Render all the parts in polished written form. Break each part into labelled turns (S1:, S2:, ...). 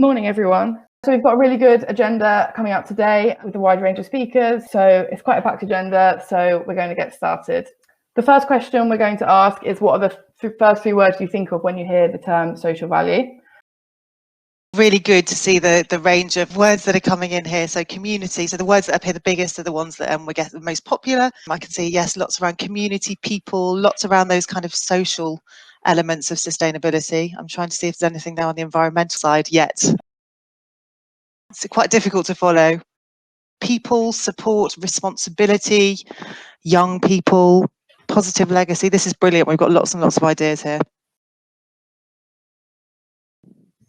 S1: Morning, everyone. So we've got a really good agenda coming up today with a wide range of speakers. So it's quite a packed agenda. So we're going to get started. The first question we're going to ask is, what are the first three words you think of when you hear the term social value?
S2: Really good to see the range of words that are coming in here. So community, so the words that appear the biggest are the ones that we get the most popular. I can see, yes, lots around community, people, lots around those kind of social elements of sustainability. I'm trying to see if there's anything now on the environmental side yet. It's quite difficult to follow. People, support, responsibility, young people, positive legacy. This is brilliant. We've got lots and lots of ideas here.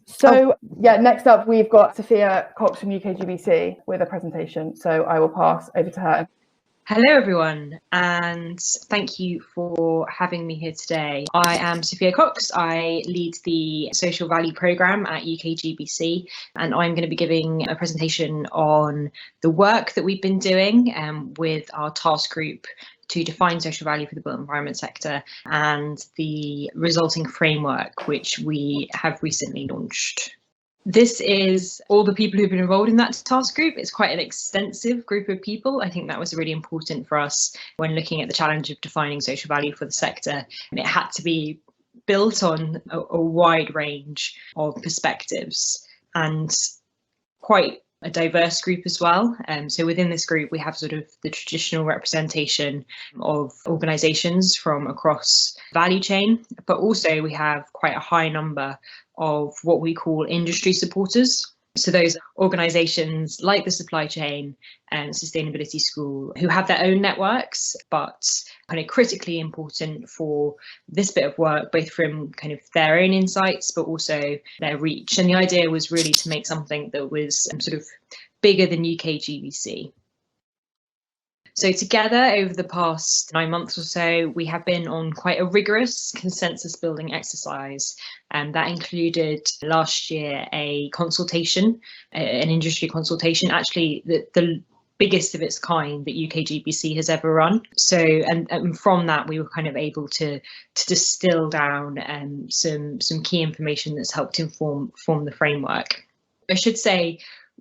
S1: So next up we've got Sophia Cox from UKGBC with a presentation. So I will pass over to her.
S3: Hello everyone, and thank you for having me here today. I am Sophia Cox. I lead the social value programme at UKGBC, and I'm going to be giving a presentation on the work that we've been doing with our task group to define social value for the built environment sector and the resulting framework which we have recently launched. This is all the people who've been involved in that task group. It's quite an extensive group of people. I think that was really important for us when looking at the challenge of defining social value for the sector. And it had to be built on a wide range of perspectives and quite a diverse group as well. So within this group, we have sort of the traditional representation of organisations from across value chain, but also we have quite a high number of what we call industry supporters. So those organisations like the Supply Chain and Sustainability School who have their own networks, but kind of critically important for this bit of work, both from kind of their own insights, but also their reach. And the idea was really to make something that was sort of bigger than UKGBC. So together over the past 9 months or so, we have been on quite a rigorous consensus building exercise, and that included last year a consultation, an industry consultation, actually the biggest of its kind that UKGBC has ever run. So, and from that, we were kind of able to distill down some key information that's helped form the framework. I should say,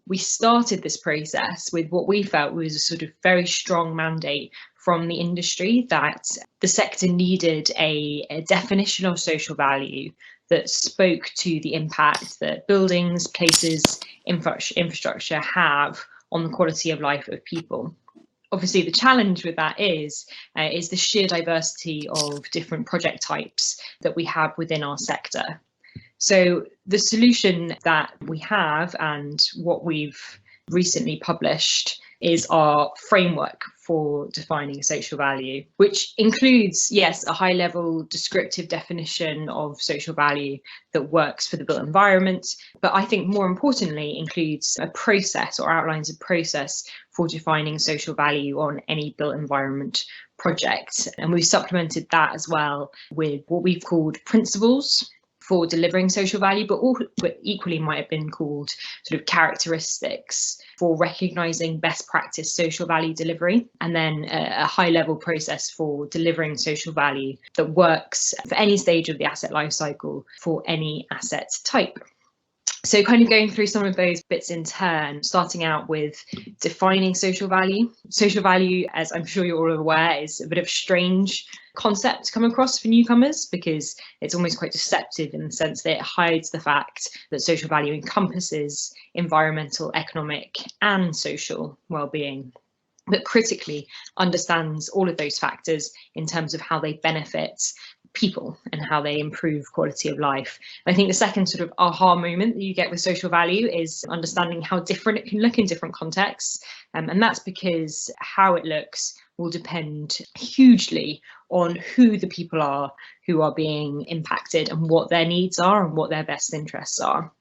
S3: we started this process with what we felt was a sort of very strong mandate from the industry that the sector needed a definition of social value that spoke to the impact that buildings, places, infrastructure have on the quality of life of people. Obviously, the challenge with that is the sheer diversity of different project types that we have within our sector. So the solution that we have and what we've recently published is our framework for defining social value, which includes, yes, a high level descriptive definition of social value that works for the built environment, but I think more importantly includes a process or outlines a process for defining social value on any built environment project. And we've supplemented that as well with what we've called principles for delivering social value, but equally might have been called sort of characteristics for recognising best practice social value delivery, and then a high level process for delivering social value that works for any stage of the asset life cycle for any asset type. So kind of going through some of those bits in turn, starting out with defining social value. Social value, as I'm sure you're all aware, is a bit of a strange concept to come across for newcomers because it's almost quite deceptive in the sense that it hides the fact that social value encompasses environmental, economic and social well-being, but critically understands all of those factors in terms of how they benefit people and how they improve quality of life. I think the second sort of aha moment that you get with social value is understanding how different it can look in different contexts, and that's because how it looks will depend hugely on who the people are who are being impacted and what their needs are and what their best interests are.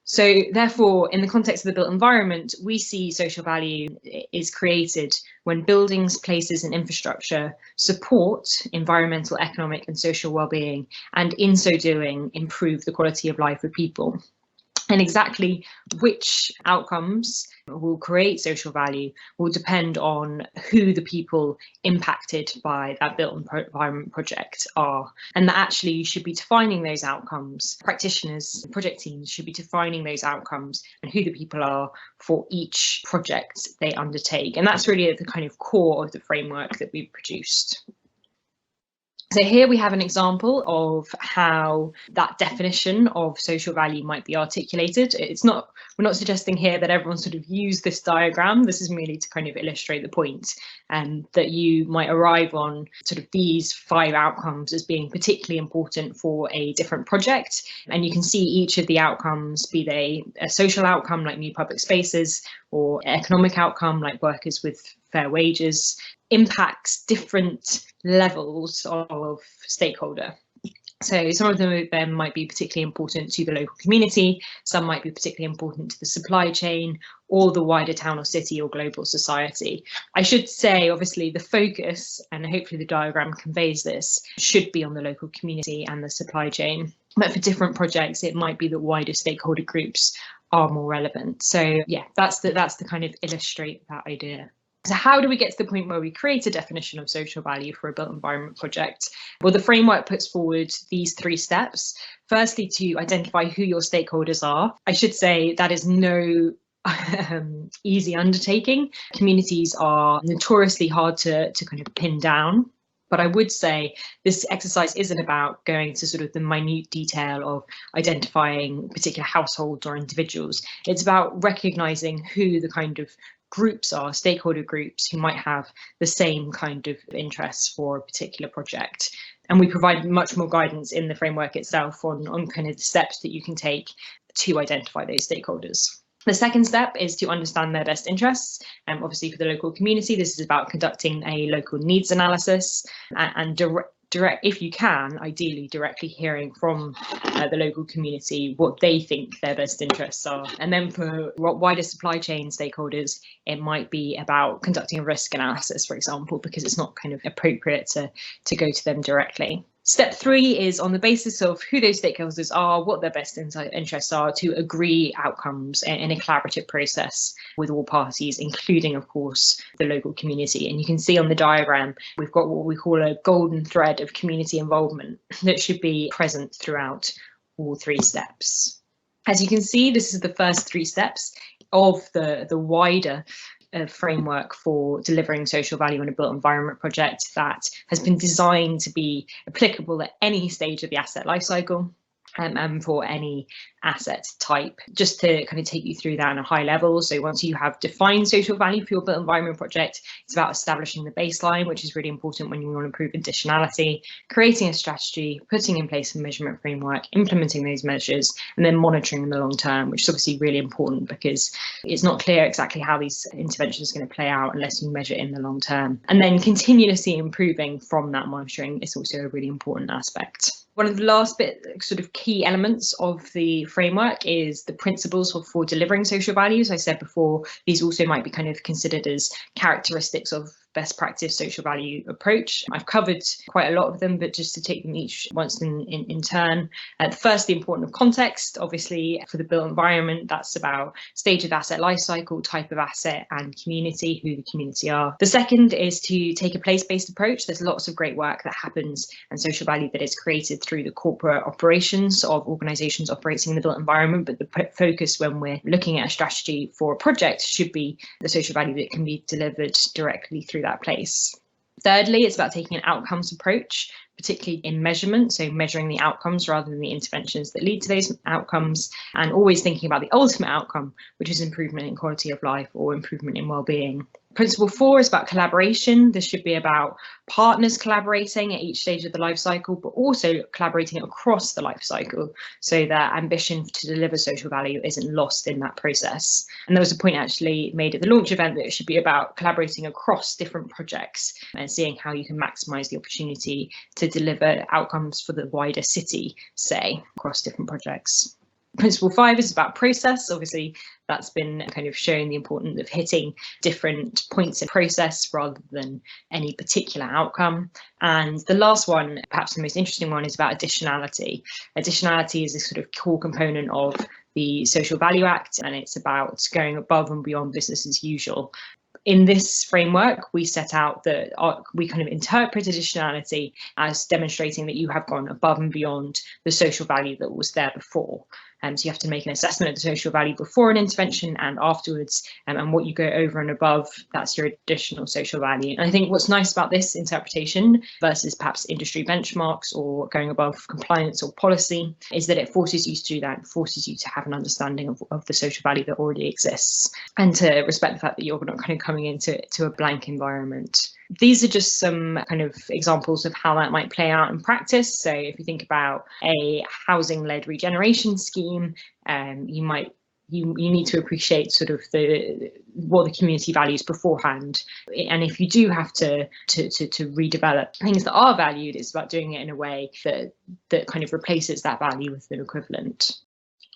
S3: So therefore, in the context of the built environment, we see social value is created when buildings, places and infrastructure support environmental, economic and social well-being, and in so doing, improve the quality of life of people. And exactly which outcomes will create social value will depend on who the people impacted by that built environment project are. And that actually you should be defining those outcomes. Practitioners, project teams should be defining those outcomes and who the people are for each project they undertake. And that's really at the kind of core of the framework that we've produced. So here we have an example of how that definition of social value might be articulated. We're not suggesting here that everyone sort of use this diagram. This is merely to kind of illustrate the point, that you might arrive on sort of these 5 outcomes as being particularly important for a different project. And you can see each of the outcomes, be they a social outcome like new public spaces, or economic outcome like workers with fair wages, impacts different levels of stakeholder. So some of them might be particularly important to the local community, some might be particularly important to the supply chain or the wider town or city or global society. I should say, obviously, the focus, and hopefully the diagram conveys this, should be on the local community and the supply chain. But for different projects, it might be that wider stakeholder groups are more relevant. So yeah, that's the kind of illustrate that idea. So how do we get to the point where we create a definition of social value for a built environment project? Well, the framework puts forward these 3 steps. Firstly, to identify who your stakeholders are. I should say that is no easy undertaking. Communities are notoriously hard to kind of pin down. But I would say this exercise isn't about going to sort of the minute detail of identifying particular households or individuals. It's about recognizing who the kind of groups are, stakeholder groups who might have the same kind of interests for a particular project. And we provide much more guidance in the framework itself on kind of the steps that you can take to identify those stakeholders. The second step is to understand their best interests. Obviously, for the local community, this is about conducting a local needs analysis and if you can, ideally directly hearing from the local community what they think their best interests are. And then for wider supply chain stakeholders, it might be about conducting a risk analysis, for example, because it's not kind of appropriate to go to them directly. Step 3 is on the basis of who those stakeholders are, what their best interests are, to agree outcomes in a collaborative process with all parties, including, of course, the local community. And you can see on the diagram, we've got what we call a golden thread of community involvement that should be present throughout all 3 steps. As you can see, this is the first 3 steps of the wider framework for delivering social value in a built environment project that has been designed to be applicable at any stage of the asset lifecycle and for any asset type. Just to kind of take you through that on a high level. So once you have defined social value for your built environment project, it's about establishing the baseline, which is really important when you want to improve additionality, creating a strategy, putting in place a measurement framework, implementing those measures, and then monitoring in the long term, which is obviously really important because it's not clear exactly how these interventions are going to play out unless you measure in the long term. And then continuously improving from that monitoring is also a really important aspect. One of the last sort of key elements of the framework is the principles for delivering social values. I said before, these also might be kind of considered as characteristics of best practice social value approach. I've covered quite a lot of them, but just to take them each once in turn. First, the importance of context. Obviously, for the built environment, that's about stage of asset life cycle, type of asset, and community, who the community are. The second is to take a place-based approach. There's lots of great work that happens and social value that is created through the corporate operations of organisations operating in the built environment, but the focus when we're looking at a strategy for a project should be the social value that can be delivered directly through that place. Thirdly, it's about taking an outcomes approach, particularly in measurement, so measuring the outcomes rather than the interventions that lead to those outcomes, and always thinking about the ultimate outcome, which is improvement in quality of life or improvement in well-being. Principle 4 is about collaboration. This should be about partners collaborating at each stage of the life cycle, but also collaborating across the life cycle so that ambition to deliver social value isn't lost in that process. And there was a point actually made at the launch event that it should be about collaborating across different projects and seeing how you can maximise the opportunity to deliver outcomes for the wider city, say, across different projects. Principle 5 is about process. Obviously, that's been kind of showing the importance of hitting different points in process rather than any particular outcome. And the last one, perhaps the most interesting one, is about additionality. Additionality is a sort of core component of the Social Value Act, and it's about going above and beyond business as usual. In this framework, we set out that we kind of interpret additionality as demonstrating that you have gone above and beyond the social value that was there before. So you have to make an assessment of the social value before an intervention and afterwards, and what you go over and above, that's your additional social value. And I think what's nice about this interpretation versus perhaps industry benchmarks or going above compliance or policy is that it forces you to do that, forces you to have an understanding of the social value that already exists and to respect the fact that you're not kind of coming into a blank environment. These are just some kind of examples of how that might play out in practice. So if you think about a housing-led regeneration scheme, you need to appreciate sort of what the community values beforehand. And if you do have to redevelop things that are valued, it's about doing it in a way that kind of replaces that value with an equivalent.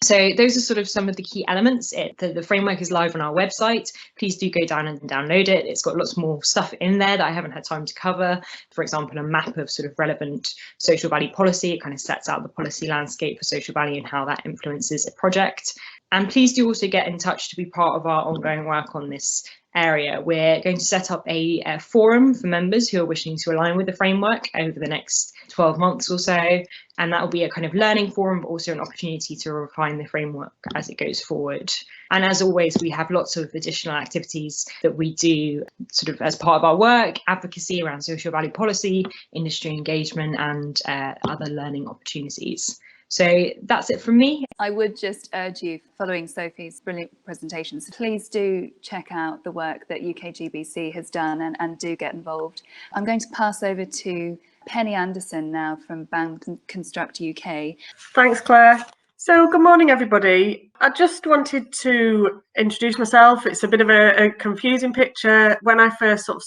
S3: So those are sort of some of the key elements. The framework is live on our website. Please do go down and download it. It's got lots more stuff in there that I haven't had time to cover. For example, a map of sort of relevant social value policy. It kind of sets out the policy landscape for social value and how that influences a project. And please do also get in touch to be part of our ongoing work on this area. We're going to set up a forum for members who are wishing to align with the framework over the next 12 months or so. And that will be a kind of learning forum, but also an opportunity to refine the framework as it goes forward. And as always, we have lots of additional activities that we do sort of as part of our work, advocacy around social value policy, industry engagement, and other learning opportunities. So that's it from me.
S4: I would just urge you, following Sophie's brilliant presentations, please do check out the work that UKGBC has done and do get involved. I'm going to pass over to Penny Anderson now from BAM Construct UK.
S5: Thanks, Claire. So good morning, everybody. I just wanted to introduce myself. It's a bit of a confusing picture. When I first sort of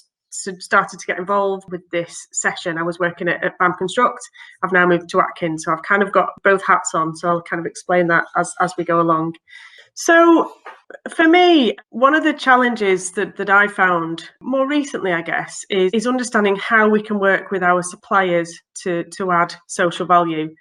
S5: started to get involved with this session, I was working at BAM Construct. I've now moved to Atkins, so I've kind of got both hats on, so I'll kind of explain that as we go along. So for me, one of the challenges that I found more recently, I guess, is understanding how we can work with our suppliers to add social value.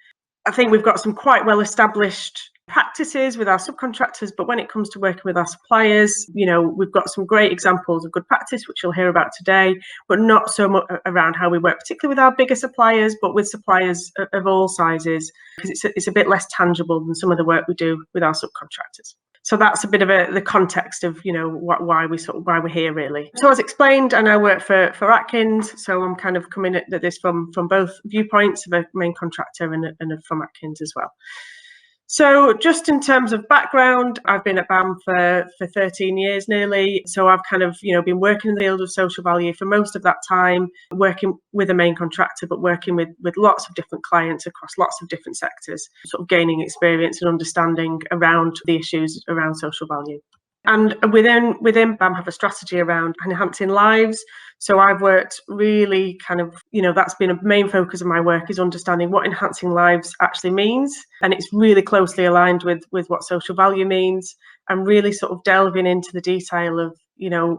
S5: I think we've got some quite well established practices with our subcontractors, but when it comes to working with our suppliers, you know, we've got some great examples of good practice, which you'll hear about today, but not so much around how we work, particularly with our bigger suppliers, but with suppliers of all sizes, because it's a bit less tangible than some of the work we do with our subcontractors. So that's a bit of the context of, you know, why we're here really. So as explained, I now work for Atkins, so I'm kind of coming at this from both viewpoints of a main contractor and from Atkins as well. So just in terms of background, I've been at BAM for 13 years nearly. So I've kind of, you know, been working in the field of social value for most of that time, working with a main contractor, but working with lots of different clients across lots of different sectors, sort of gaining experience and understanding around the issues around social value. And within BAM have a strategy around enhancing lives. So I've worked really kind of, you know, that's been a main focus of my work, is understanding what enhancing lives actually means. And it's really closely aligned with what social value means, and really sort of delving into the detail of, you know,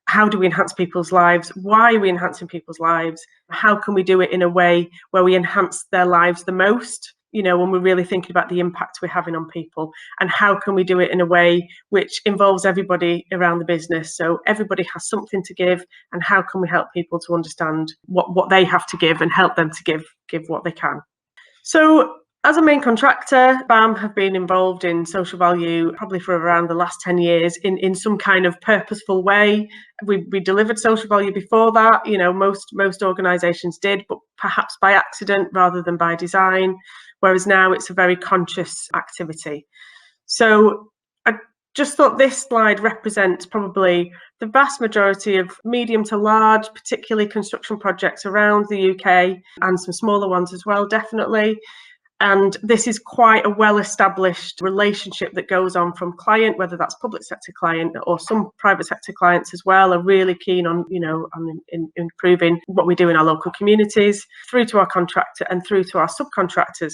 S5: how do we enhance people's lives? Why are we enhancing people's lives? How can we do it in a way where we enhance their lives the most? You know, when we're really thinking about the impact we're having on people, and how can we do it in a way which involves everybody around the business, so everybody has something to give, and how can we help people to understand what they have to give and help them to give what they can. So as a main contractor, BAM have been involved in social value probably for around the last 10 years in some kind of purposeful way. We delivered social value before that, you know, most organisations did, but perhaps by accident rather than by design, whereas now it's a very conscious activity. So I just thought this slide represents probably the vast majority of medium to large, particularly construction projects around the UK, and some smaller ones as well, definitely. And this is quite a well-established relationship that goes on from client, whether that's public sector client or some private sector clients as well, are really keen on, you know, on improving what we do in our local communities, through to our contractor and through to our subcontractors.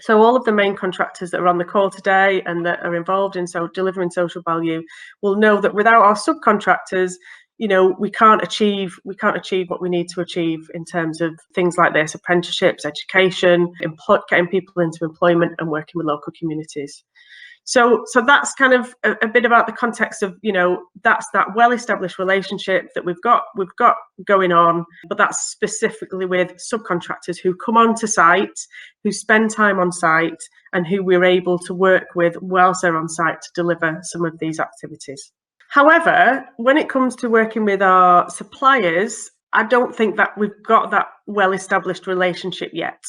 S5: So all of the main contractors that are on the call today and that are involved in delivering social value will know that without our subcontractors, you know, we can't achieve what we need to achieve in terms of things like this: apprenticeships, education, getting people into employment, and working with local communities. So that's kind of a bit about the context of, you know, that's that well-established relationship that we've got going on, but that's specifically with subcontractors who come onto site, who spend time on site, and who we're able to work with whilst they're on site to deliver some of these activities. However, when it comes to working with our suppliers, I don't think that we've got that well-established relationship yet.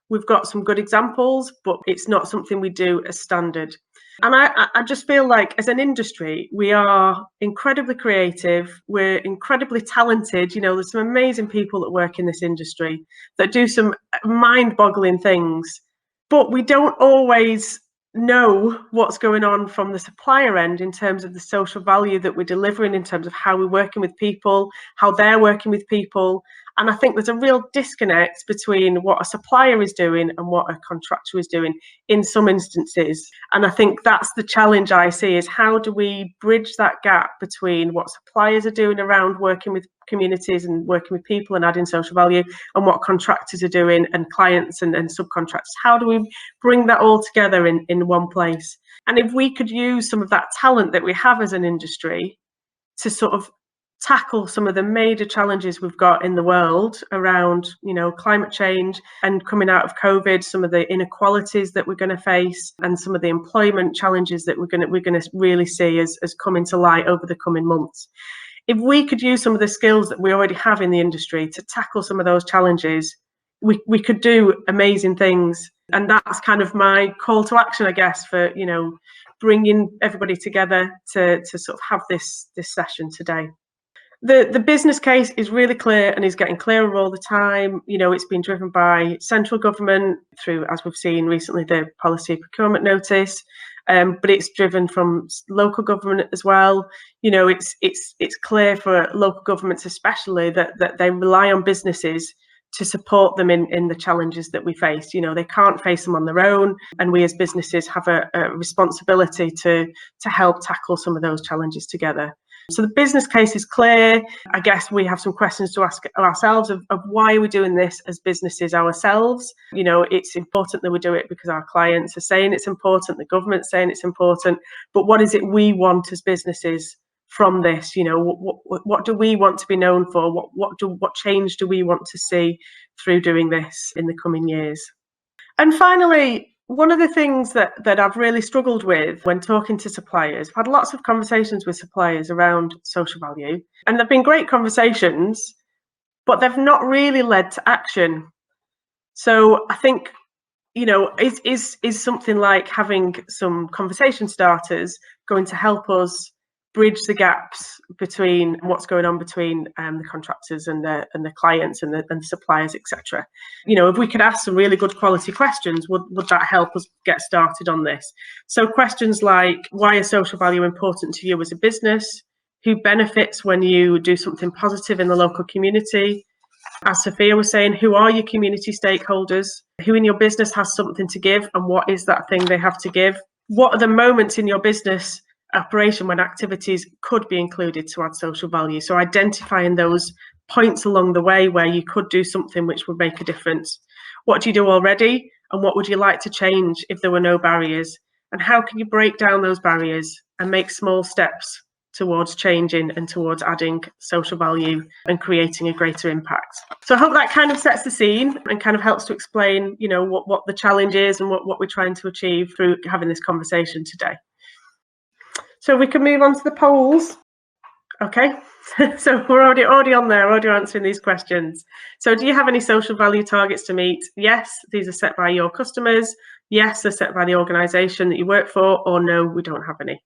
S5: We've got some good examples, but it's not something we do as standard. And I just feel like as an industry, we are incredibly creative. We're incredibly talented. You know, there's some amazing people that work in this industry that do some mind-boggling things, but we don't always know what's going on from the supplier end in terms of the social value that we're delivering, in terms of how we're working with people, how they're working with people. And I think there's a real disconnect between what a supplier is doing and what a contractor is doing in some instances. And I think that's the challenge I see, is how do we bridge that gap between what suppliers are doing around working with communities and working with people and adding social value, and what contractors are doing and clients and subcontractors. How do we bring that all together in one place? And if we could use some of that talent that we have as an industry to sort of tackle some of the major challenges we've got in the world around, you know, climate change, and coming out of COVID, some of the inequalities that we're going to face, and some of the employment challenges that we're going to really see as coming to light over the coming months. If we could use some of the skills that we already have in the industry to tackle some of those challenges, we could do amazing things. And that's kind of my call to action, I guess, for, you know, bringing everybody together to sort of have this session today. The business case is really clear and is getting clearer all the time. You know, it's been driven by central government through, as we've seen recently, the policy procurement notice, but it's driven from local government as well. You know, it's clear for local governments especially that they rely on businesses to support them in the challenges that we face. You know, they can't face them on their own, and we as businesses have a responsibility to help tackle some of those challenges together. So the business case is clear. I guess we have some questions to ask ourselves of why are we doing this as businesses ourselves. You know, it's important that we do it because our clients are saying it's important, the government's saying it's important, but what is it we want as businesses from this? You know, what do we want to be known for? What change do we want to see through doing this in the coming years? And finally, one of the things that I've really struggled with when talking to suppliers, I've had lots of conversations with suppliers around social value, and they've been great conversations, but they've not really led to action. So I think, you know, is something like having some conversation starters going to help us bridge the gaps between what's going on between the contractors and the clients and the suppliers, etc. You know, if we could ask some really good quality questions, would that help us get started on this? So questions like, why is social value important to you as a business? Who benefits when you do something positive in the local community? As Sophia was saying, who are your community stakeholders? Who in your business has something to give, and what is that thing they have to give? What are the moments in your business operation when activities could be included to add social value? So identifying those points along the way where you could do something which would make a difference. What do you do already, and what would you like to change if there were no barriers? And how can you break down those barriers and make small steps towards changing and towards adding social value and creating a greater impact? So I hope that kind of sets the scene and kind of helps to explain, you know, what the challenge is and what we're trying to achieve through having this conversation today. So we can move on to the polls. Okay, so we're already on there, already answering these questions. So do you have any social value targets to meet? Yes, these are set by your customers. Yes, they're set by the organisation that you work for, or no, we don't have any.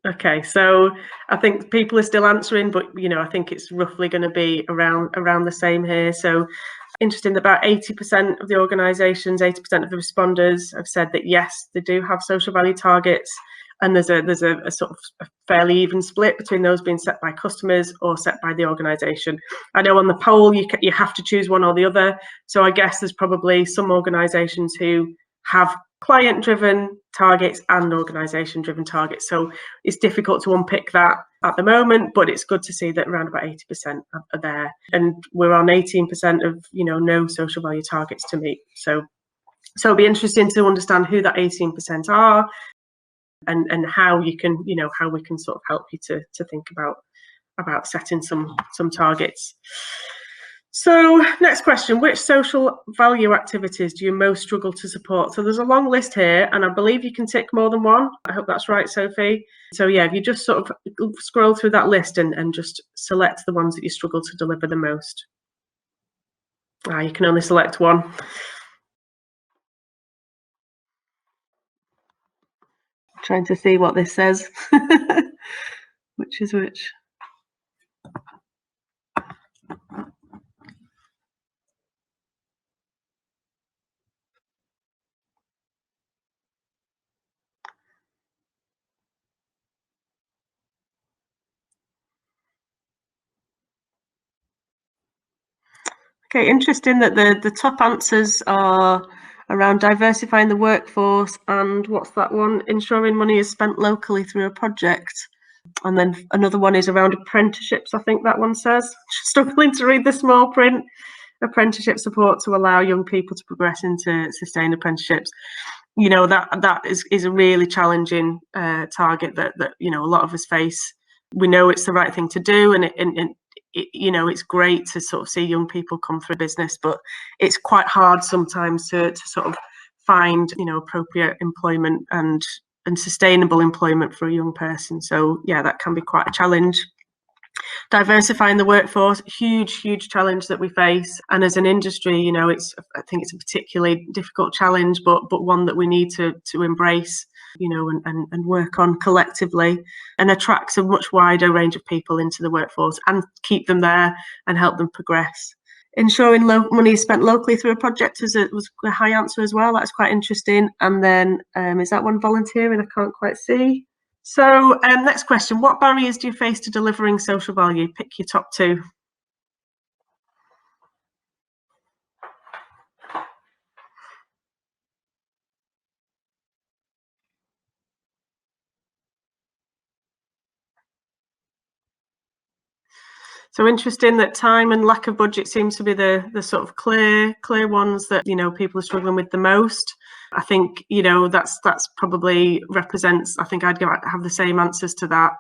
S5: Okay, so I think people are still answering, but you know, I think it's roughly going to be around the same here. So interesting that about 80% of the organisations, 80% of the responders have said that yes, they do have social value targets, and there's a sort of a fairly even split between those being set by customers or set by the organisation. I know on the poll you have to choose one or the other, so I guess there's probably some organisations who have client-driven targets and organisation-driven targets, so it's difficult to unpick that. at the moment, but it's good to see that around about 80% are there, and we're on 18% of no social value targets to meet. So it'll be interesting to understand who that 18% are, and how you can how we can sort of help you to think about setting some targets. So next question, which social value activities do you most struggle to support? So there's a long list here, and I believe you can tick more than one. I hope that's right, Sophie. So yeah, if you just sort of scroll through that list and just select the ones that you struggle to deliver the most. You can only select one. Trying to see what this says. Which is which? Okay, interesting that the top answers are around diversifying the workforce, and what's that one? Ensuring money is spent locally through a project. And then another one is around apprenticeships, I think that one says. Struggling to read the small print. Apprenticeship support to allow young people to progress into sustained apprenticeships. That is a really challenging target that a lot of us face. We know it's the right thing to do, and it's great to sort of see young people come through business, but it's quite hard sometimes to sort of find appropriate employment and sustainable employment for a young person. So yeah, that can be quite a challenge. Diversifying the workforce, huge challenge that we face, and as an industry, I think it's a particularly difficult challenge, but one that we need to embrace, and work on collectively, and attracts a much wider range of people into the workforce and keep them there and help them progress. Ensuring money is spent locally through a project was a high answer as well. That's quite interesting. And then is that one volunteering? I can't quite see. So next question, what barriers do you face to delivering social value? Pick your top two. So interesting that time and lack of budget seems to be the sort of clear ones that people are struggling with the most. I think that's probably represents. I think I'd have the same answers to that.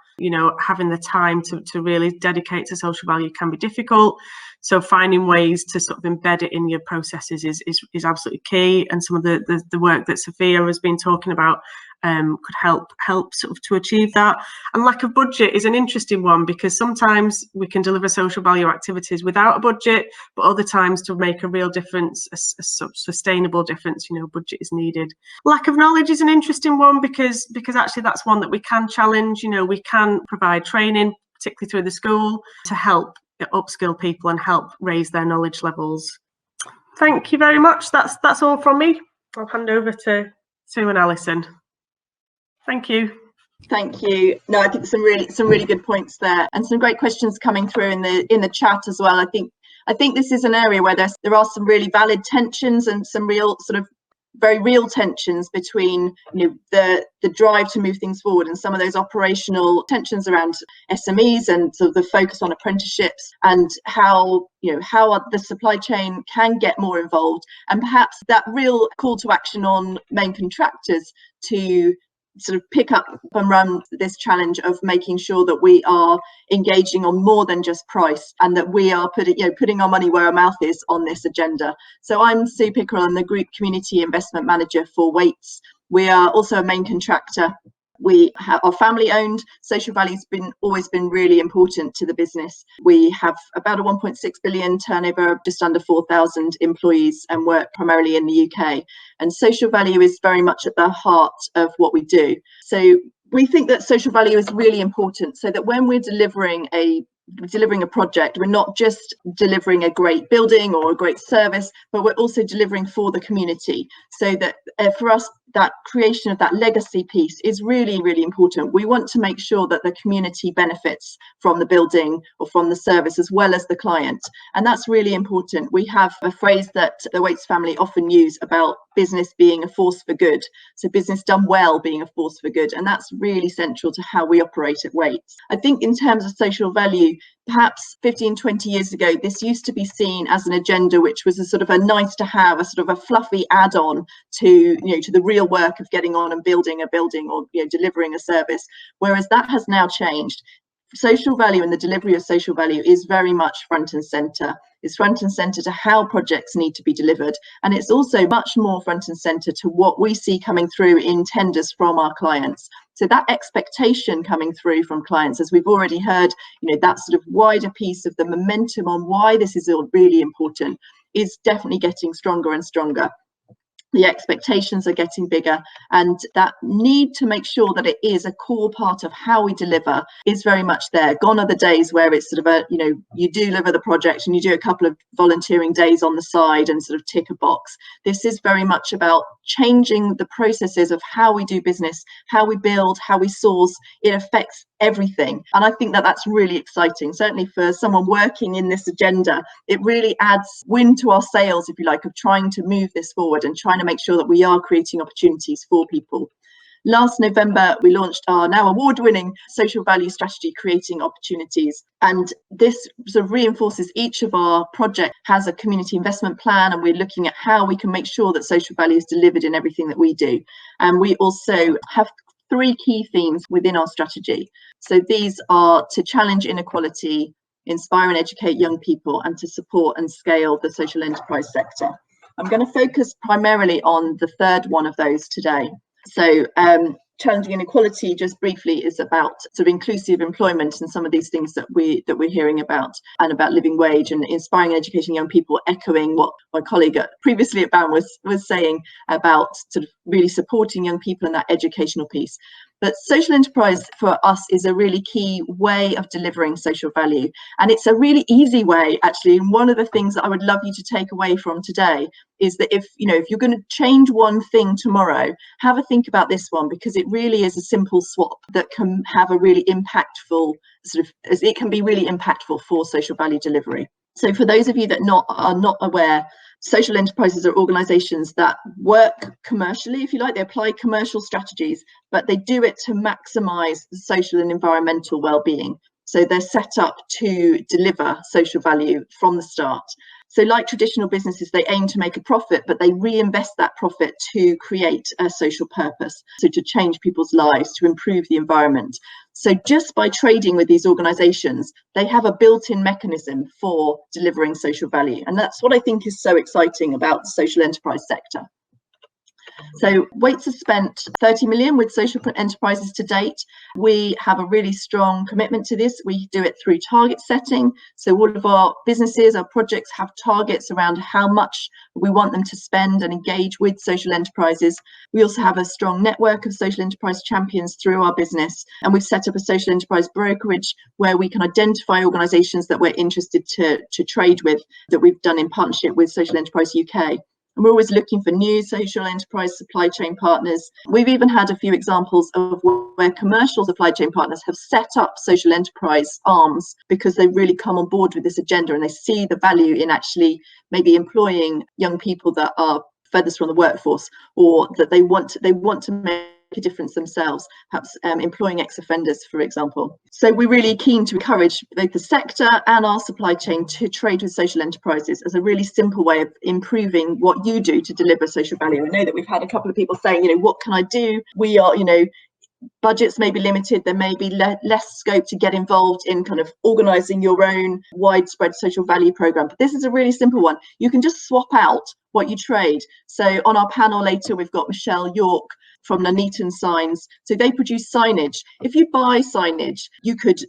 S5: Having the time to really dedicate to social value can be difficult. So finding ways to sort of embed it in your processes is absolutely key. And some of the work that Sophia has been talking about could help sort of to achieve that. And lack of budget is an interesting one, because sometimes we can deliver social value activities without a budget, but other times to make a real difference, a sustainable difference, budget is needed. Lack of knowledge is an interesting one, because actually that's one that we can challenge. We can provide training, particularly through the school, to help upskill people and help raise their knowledge levels. Thank you very much. That's all from me. I'll hand over to Sue and Alison. Thank you.
S6: Thank you. No, I think some really good points there, and some great questions coming through in the chat as well. I think this is an area where there are some really valid tensions and some real sort of very real tensions between the drive to move things forward and some of those operational tensions around SMEs and sort of the focus on apprenticeships, and how the supply chain can get more involved, and perhaps that real call to action on main contractors to sort of pick up and run this challenge of making sure that we are engaging on more than just price, and that we are putting our money where our mouth is on this agenda. So I'm Sue Pickerill, I'm the Group Community Investment Manager for Wates. We are also a main contractor. We are family owned. Social value has always been really important to the business. We have about a 1.6 billion turnover, just under 4,000 employees, and work primarily in the UK. And social value is very much at the heart of what we do. So we think that social value is really important, so that when we're delivering a project, we're not just delivering a great building or a great service, but we're also delivering for the community. So that for us, that creation of that legacy piece is really, really important. We want to make sure that the community benefits from the building or from the service as well as the client, and that's really important. We have a phrase that the Wates family often use about business being a force for good. So business done well being a force for good. And that's really central to how we operate at Wates. I think in terms of social value, perhaps 15, 20 years ago, this used to be seen as an agenda which was a sort of a nice to have, a sort of a fluffy add-on to, to the real work of getting on and building a building or, delivering a service, whereas that has now changed. Social value and the delivery of social value is very much front and centre. It's front and centre to how projects need to be delivered. And it's also much more front and centre to what we see coming through in tenders from our clients. So that expectation coming through from clients, as we've already heard, that sort of wider piece of the momentum on why this is all really important is definitely getting stronger and stronger. The expectations are getting bigger, and that need to make sure that it is a core part of how we deliver is very much there. Gone are the days where it's sort of a, you do deliver the project and you do a couple of volunteering days on the side and sort of tick a box. This is very much about changing the processes of how we do business, how we build, how we source. It affects everything. And I think that that's really exciting. Certainly for someone working in this agenda, it really adds wind to our sails, if you like, of trying to move this forward and trying to make sure that we are creating opportunities for people. Last November, we launched our now award-winning social value strategy, Creating Opportunities. And this sort of reinforces each of our projects has a community investment plan, and we're looking at how we can make sure that social value is delivered in everything that we do. And we also have 3 key themes within our strategy. So these are to challenge inequality, inspire and educate young people, and to support and scale the social enterprise sector. I'm going to focus primarily on the third one of those today. So challenging inequality, just briefly, is about sort of inclusive employment and some of these things that we're hearing about, and about living wage and inspiring and educating young people, echoing what my colleague previously at BAM was saying about sort of really supporting young people in that educational piece. But social enterprise for us is a really key way of delivering social value. And it's a really easy way, actually. And one of the things that I would love you to take away from today is that if you're going to change one thing tomorrow, have a think about this one, because it really is a simple swap that can have a really impactful it can be really impactful for social value delivery. So for those of you that are not aware, social enterprises are organisations that work commercially, if you like. They apply commercial strategies, but they do it to maximise the social and environmental well-being. So they're set up to deliver social value from the start. So like traditional businesses, they aim to make a profit, but they reinvest that profit to create a social purpose. So to change people's lives, to improve the environment. So just by trading with these organisations, they have a built-in mechanism for delivering social value. And that's what I think is so exciting about the social enterprise sector. So Wates has spent 30 million with social enterprises to date. We have a really strong commitment to this. We do it through target setting. So all of our businesses, our projects have targets around how much we want them to spend and engage with social enterprises. We also have a strong network of social enterprise champions through our business. And we've set up a social enterprise brokerage where we can identify organisations that we're interested to trade with, that we've done in partnership with Social Enterprise UK. And we're always looking for new social enterprise supply chain partners. We've even had a few examples of where commercial supply chain partners have set up social enterprise arms because they've really come on board with this agenda, and they see the value in actually maybe employing young people that are furthest from the workforce, or that they want to make a difference themselves, perhaps employing ex-offenders, for example. So we're really keen to encourage both the sector and our supply chain to trade with social enterprises as a really simple way of improving what you do to deliver social value. I know that we've had a couple of people saying, what can I do? We are, budgets may be limited, there may be less scope to get involved in kind of organising your own widespread social value programme. But this is a really simple one. You can just swap out what you trade. So on our panel later, we've got Michelle York from Nuneaton Signs. So they produce signage. If you buy signage, you could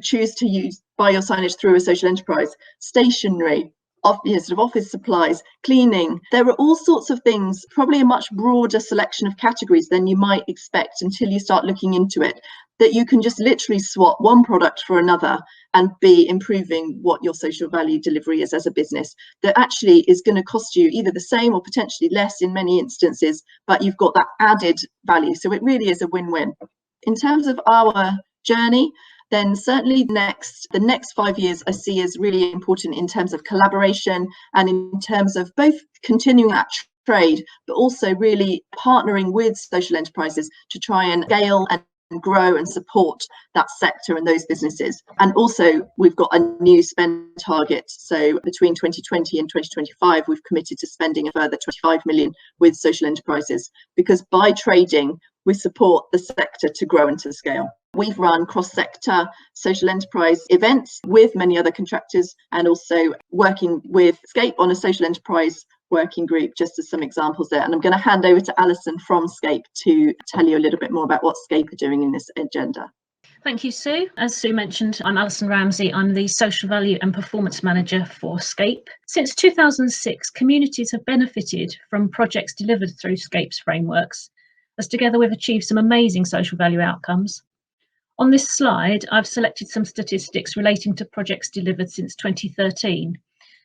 S6: choose to buy your signage through a social enterprise. Stationery, sort of office supplies, cleaning. There are all sorts of things, probably a much broader selection of categories than you might expect until you start looking into it, that you can just literally swap one product for another and be improving what your social value delivery is as a business. That actually is going to cost you either the same or potentially less in many instances, but you've got that added value. So it really is a win-win. In terms of our journey, then certainly the next 5 years I see as really important in terms of collaboration and in terms of both continuing that trade, but also really partnering with social enterprises to try and scale and grow and support that sector and those businesses. And also we've got a new spend target, so between 2020 and 2025 we've committed to spending a further 25 million with social enterprises, because by trading we support the sector to grow and to scale. We've run cross-sector social enterprise events with many other contractors, and also working with Scape on a social enterprise working group, just as some examples there. And I'm going to hand over to Alison from Scape to tell you a little bit more about what Scape are doing in this agenda.
S7: Thank you, Sue. As Sue mentioned, I'm Alison Ramsey. I'm the Social Value and Performance Manager for Scape. Since 2006, communities have benefited from projects delivered through Scape's frameworks, as together we've achieved some amazing social value outcomes. On this slide, I've selected some statistics relating to projects delivered since 2013,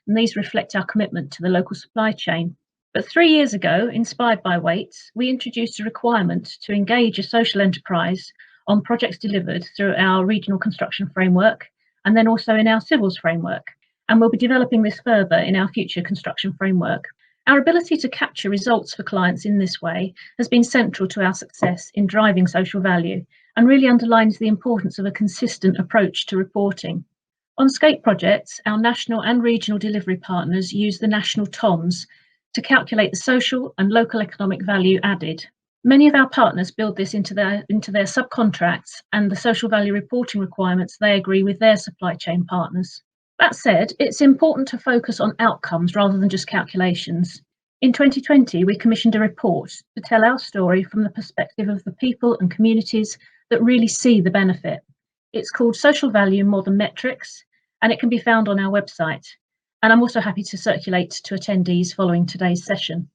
S7: and these reflect our commitment to the local supply chain. But 3 years ago, inspired by Wates, we introduced a requirement to engage a social enterprise on projects delivered through our regional construction framework, and then also in our civils framework. And we'll be developing this further in our future construction framework. Our ability to capture results for clients in this way has been central to our success in driving social value, and really underlines the importance of a consistent approach to reporting. On Scape projects, our national and regional delivery partners use the national TOMs to calculate the social and local economic value added. Many of our partners build this into their subcontracts and the social value reporting requirements they agree with their supply chain partners. That said, it's important to focus on outcomes rather than just calculations. In 2020, we commissioned a report to tell our story from the perspective of the people and communities that really see the benefit. It's called Social Value More Than Metrics, and it can be found on our website. And I'm also happy to circulate to attendees following today's session.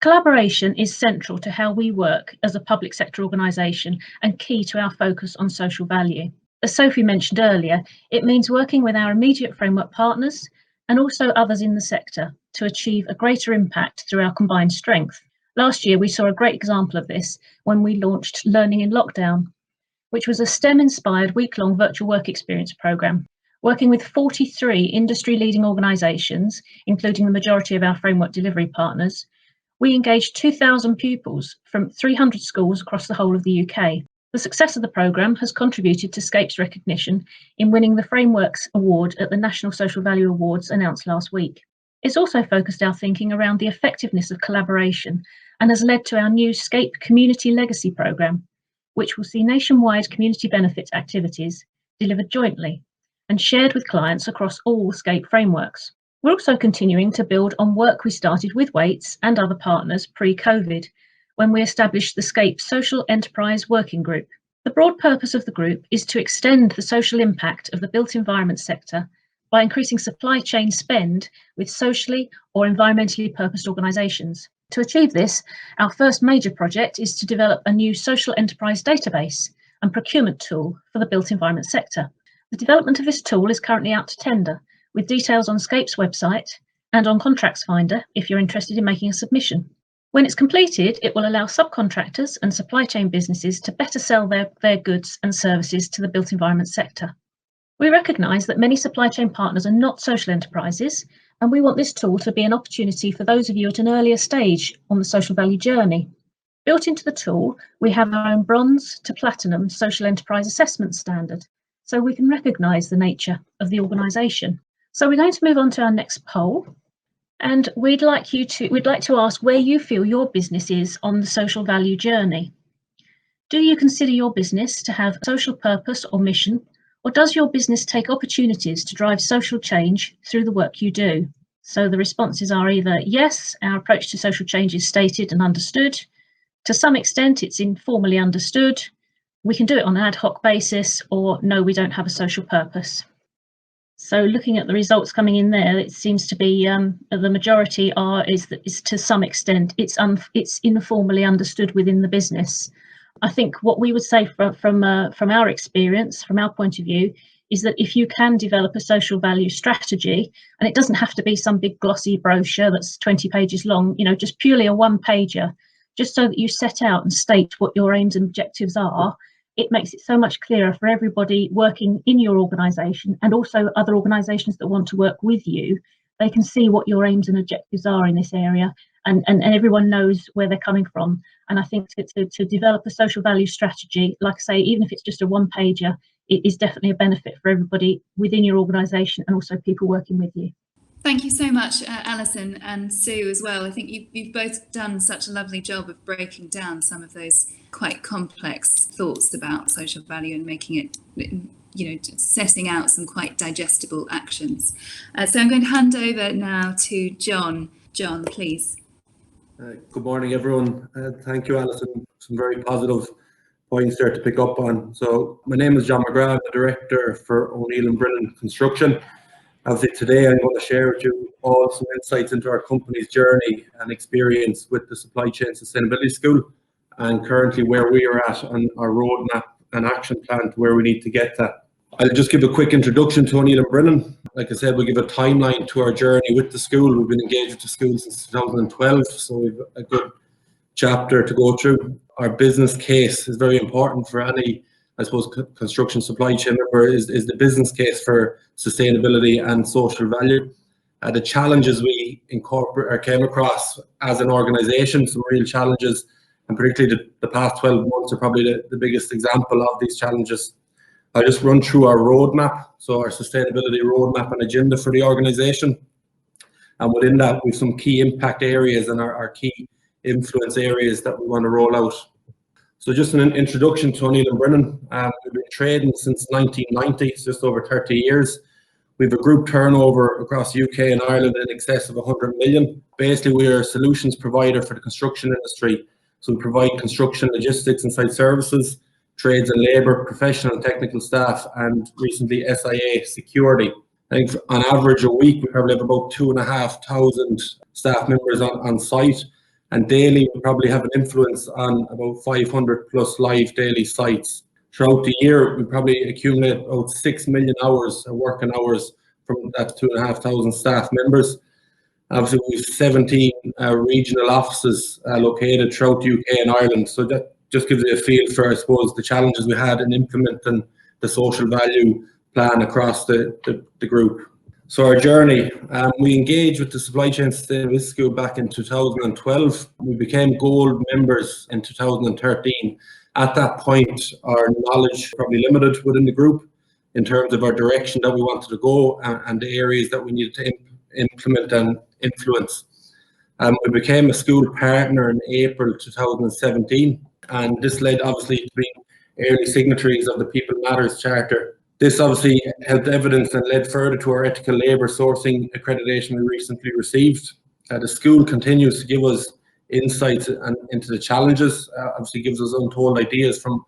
S7: Collaboration is central to how we work as a public sector organisation and key to our focus on social value. As Sophie mentioned earlier, it means working with our immediate framework partners and also others in the sector to achieve a greater impact through our combined strength. Last year, we saw a great example of this when we launched Learning in Lockdown, which was a STEM-inspired week-long virtual work experience programme. Working with 43 industry-leading organisations, including the majority of our framework delivery partners, we engaged 2,000 pupils from 300 schools across the whole of the UK. The success of the programme has contributed to Scape's recognition in winning the Frameworks Award at the National Social Value Awards announced last week. It's also focused our thinking around the effectiveness of collaboration and has led to our new Scape Community Legacy programme, which will see nationwide community benefits activities delivered jointly and shared with clients across all Scape frameworks. We're also continuing to build on work we started with Wates and other partners pre-COVID, when we established the Scape Social Enterprise Working Group. The broad purpose of the group is to extend the social impact of the built environment sector by increasing supply chain spend with socially or environmentally purposed organisations. To achieve this, our first major project is to develop a new social enterprise database and procurement tool for the built environment sector. The development of this tool is currently out to tender, with details on Scape's website and on Contracts Finder if you're interested in making a submission. When it's completed, it will allow subcontractors and supply chain businesses to better sell their goods and services to the built environment sector. We recognise that many supply chain partners are not social enterprises, and we want this tool to be an opportunity for those of you at an earlier stage on the social value journey. Built into the tool, we have our own bronze to platinum social enterprise assessment standard, so we can recognise the nature of the organisation. So we're going to move on to our next poll. And we'd like to ask where you feel your business is on the social value journey. Do you consider your business to have a social purpose or mission, or does your business take opportunities to drive social change through the work you do? So the responses are either yes, our approach to social change is stated and understood. To some extent, it's informally understood. We can do it on an ad hoc basis, or no, we don't have a social purpose. So looking at the results coming in there, it seems to be the majority is to some extent it's informally understood within the business. I think what we would say from our experience, from our point of view, is that if you can develop a social value strategy, and it doesn't have to be some big glossy brochure that's 20 pages long, just purely a one-pager, just so that you set out and state what your aims and objectives are, it makes it so much clearer for everybody working in your organisation and also other organisations that want to work with you. They can see what your aims and objectives are in this area, and everyone knows where they're coming from. And I think to develop a social value strategy, like I say, even if it's just a one-pager, it is definitely a benefit for everybody within your organisation and also people working with you.
S4: Thank you so much, Alison and Sue as well. I think you've both done such a lovely job of breaking down some of those quite complex thoughts about social value and making it, you know, setting out some quite digestible actions. So I'm going to hand over now to John. John, please.
S8: Good morning, everyone. Thank you, Alison. Some very positive points there to pick up on. So my name is John McGrath, the Director for O'Neill and Brennan Construction. Obviously today I'm going to share with you all some insights into our company's journey and experience with the Supply Chain Sustainability School, and currently where we are at on our roadmap and action plan to where we need to get to. I'll just give a quick introduction to O'Neill and Brennan. Like I said, we'll give a timeline to our journey with the school. We've been engaged with the school since 2012, so we've a good chapter to go through. Our business case is very important for any, I suppose, construction supply chain member, is the business case for sustainability and social value. The challenges we incorporate or came across as an organisation, some real challenges, and particularly the past 12 months are probably the biggest example of these challenges. I'll just run through our roadmap, so our sustainability roadmap and agenda for the organisation. And within that, we have some key impact areas and our key influence areas that we want to roll out. So just an introduction to O'Neill and Brennan. We've been trading since 1990, it's just over 30 years. We have a group turnover across the UK and Ireland in excess of 100 million. Basically, we are a solutions provider for the construction industry. So we provide construction logistics and site services, trades and labour, professional and technical staff, and recently SIA security. I think on average a week we probably have about 2,500 staff members on site, and daily we probably have an influence on about 500 plus live daily sites. Throughout the year we probably accumulate about 6 million hours of working hours from that 2,500 staff members. Obviously we have 17 regional offices located throughout the UK and Ireland, so that just gives you a feel for, I suppose, the challenges we had in implementing the social value plan across the group. So our journey, we engaged with the Supply Chain Sustainability School back in 2012. We became gold members in 2013. At that point, our knowledge probably limited within the group in terms of our direction that we wanted to go and the areas that we needed to implement and influence. We became a school partner in April 2017. And this led obviously to being early signatories of the People Matters Charter. This obviously helped evidence and led further to our ethical labour sourcing accreditation we recently received. The school continues to give us insights into the challenges, obviously gives us untold ideas from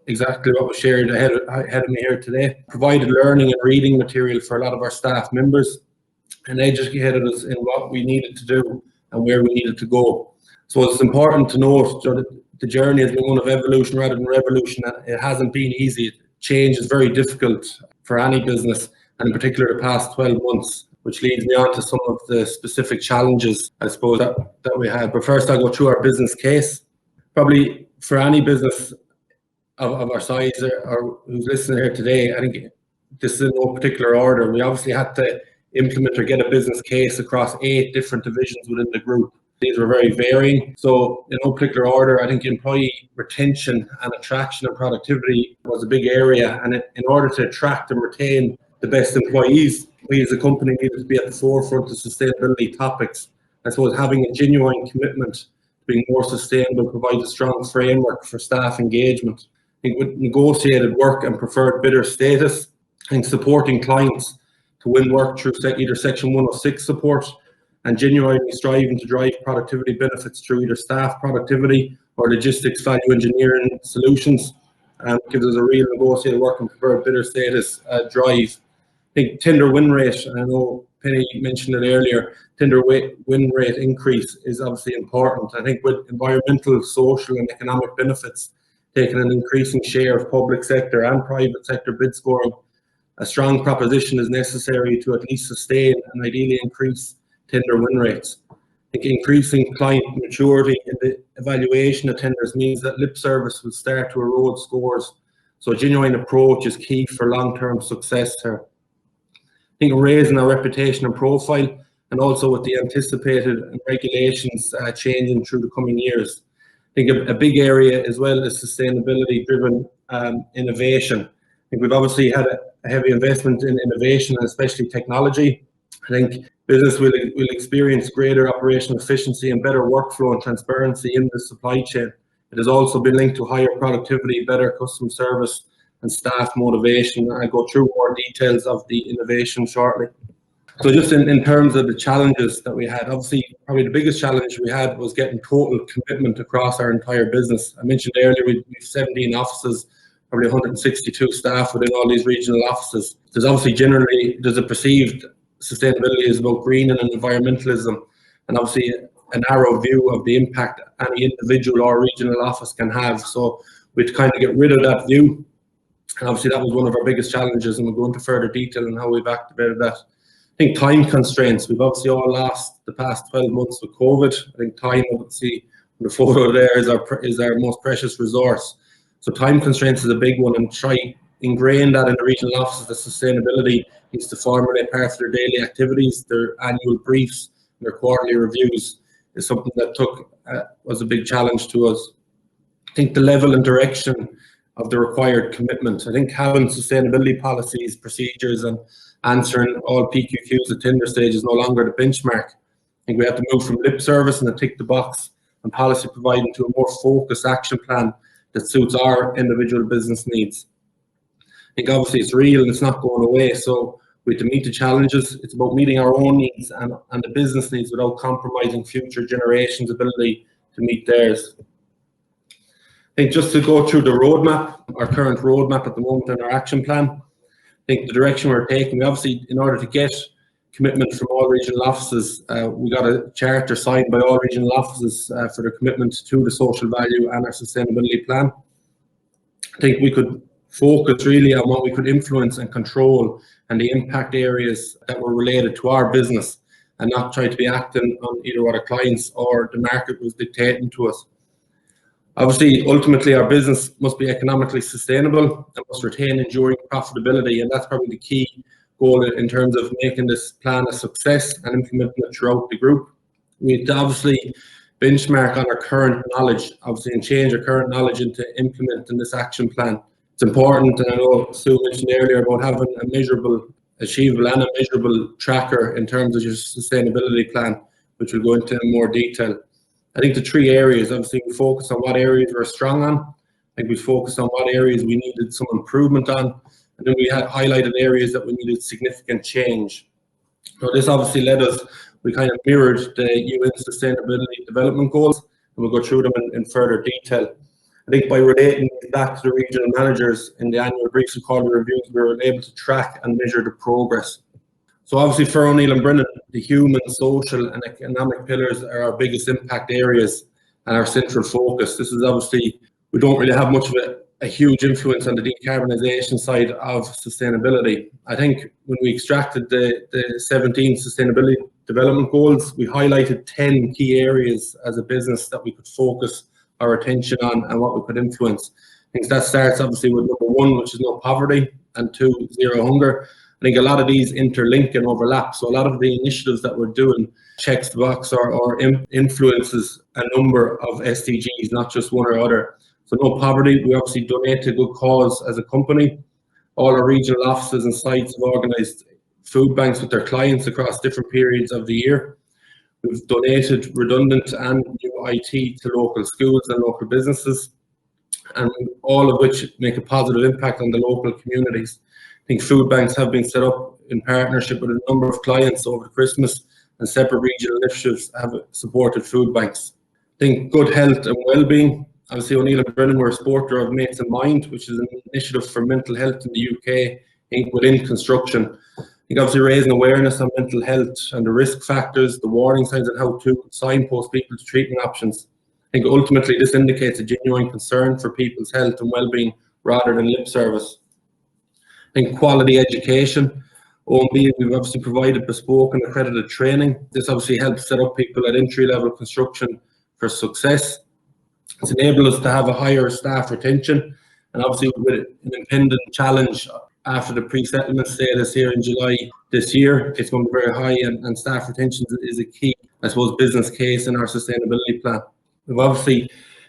S8: exactly what was shared ahead of me here today. Provided learning and reading material for a lot of our staff members and educated us in what we needed to do and where we needed to go. So it's important to note that the journey has been one of evolution rather than revolution, and it hasn't been easy. Change is very difficult for any business, and in particular the past 12 months, which leads me on to some of the specific challenges, I suppose, that we had. But first I'll go through our business case. Probably for any business of our size or who's listening here today, I think this is in no particular order. We obviously had to implement or get a business case across 8 different divisions within the group. These were very varying. So in no particular order, I think employee retention and attraction and productivity was a big area. And in order to attract and retain the best employees, we as a company needed to be at the forefront of sustainability topics. I suppose having a genuine commitment to being more sustainable provides a strong framework for staff engagement. I think with negotiated work and preferred bidder status, and supporting clients to win work through either Section 106 support, and genuinely striving to drive productivity benefits through either staff productivity or logistics value engineering solutions, gives us a real negotiated work and preferred bidder status drive. I think tender win rate, and I know Penny mentioned it earlier, tender win rate increase is obviously important. I think with environmental, social and economic benefits taking an increasing share of public sector and private sector bid scoring, a strong proposition is necessary to at least sustain and ideally increase tender win rates. I think increasing client maturity in the evaluation of tenders means that lip service will start to erode scores. So a genuine approach is key for long-term success here. I think raising our reputation and profile, and also with the anticipated regulations changing through the coming years. I think a big area as well is sustainability-driven innovation. I think we've obviously had a heavy investment in innovation and especially technology. I think business will experience greater operational efficiency and better workflow and transparency in the supply chain. It has also been linked to higher productivity, better customer service and staff motivation. I'll go through more details of the innovation shortly. So just in terms of the challenges that we had, obviously probably the biggest challenge we had was getting total commitment across our entire business. I mentioned earlier we've 17 offices, probably 162 staff within all these regional offices. There's a perceived sustainability is about green and environmentalism, and obviously a narrow view of the impact any individual or regional office can have. So we had to kind of get rid of that view, and obviously that was one of our biggest challenges, and we'll go into further detail on how we've activated that. I think time constraints, we've obviously all lost the past 12 months with COVID. I think time, obviously, the photo there is our most precious resource. So time constraints is a big one, and try ingrain that in the regional offices. The sustainability needs to formulate parts of their daily activities, their annual briefs, and their quarterly reviews is something that was a big challenge to us. I think the level and direction of the required commitment. I think having sustainability policies, procedures, and answering all PQQs at tender stage is no longer the benchmark. I think we have to move from lip service and a tick the box and policy providing to a more focused action plan that suits our individual business needs. I think obviously it's real and it's not going away, so we have to meet the challenges. It's about meeting our own needs and the business needs without compromising future generations' ability to meet theirs. I think just to go through the roadmap, our current roadmap at the moment and our action plan, I think the direction we're taking, obviously in order to get commitment from all regional offices, we got a charter signed by all regional offices for their commitment to the social value and our sustainability plan. I think we could focus really on what we could influence and control and the impact areas that were related to our business, and not try to be acting on either what our clients or the market was dictating to us. Obviously, ultimately, our business must be economically sustainable and must retain enduring profitability, and that's probably the key goal in terms of making this plan a success and implementing it throughout the group. We have to obviously benchmark on our current knowledge, obviously, and change our current knowledge into implementing this action plan. It's important, and I know Sue mentioned earlier about having a measurable, achievable and a measurable tracker in terms of your sustainability plan, which we'll go into in more detail. I think the three areas, obviously we focus on what areas we're strong on. I think we focused on what areas we needed some improvement on. And then we had highlighted areas that we needed significant change. So this obviously we kind of mirrored the UN Sustainability Development Goals, and we'll go through them in further detail. I think by relating back to the regional managers in the annual briefs and quarterly reviews, we were able to track and measure the progress. So obviously for O'Neill and Brennan, the human, social and economic pillars are our biggest impact areas and our central focus. This is obviously, we don't really have much of a huge influence on the decarbonisation side of sustainability. I think when we extracted the 17 sustainability development goals, we highlighted 10 key areas as a business that we could focus our attention on and what we could influence. I think that starts obviously with number 1, which is no poverty, and 2, zero hunger. I think a lot of these interlink and overlap. So a lot of the initiatives that we're doing checks the box or influences a number of SDGs, not just one or other. So no poverty, we obviously donate to good cause as a company. All our regional offices and sites have organised food banks with their clients across different periods of the year. We've donated redundant and new IT to local schools and local businesses, and all of which make a positive impact on the local communities. I think food banks have been set up in partnership with a number of clients over Christmas, and separate regional initiatives have supported food banks. I think good health and well-being. Obviously, O'Neill and Brennan were a supporter of Mates in Mind, which is an initiative for mental health in the UK within construction. I think obviously raising awareness on mental health and the risk factors, the warning signs, and how to signpost people to treatment options. I think ultimately this indicates a genuine concern for people's health and well-being rather than lip service. I think quality education. OMB, we've obviously provided bespoke and accredited training. This obviously helps set up people at entry-level construction for success. It's enabled us to have a higher staff retention, and obviously with an impending challenge after the pre-settlement status here in July this year. It's going to be very high, and staff retention is a key, I suppose, business case in our sustainability plan. We've obviously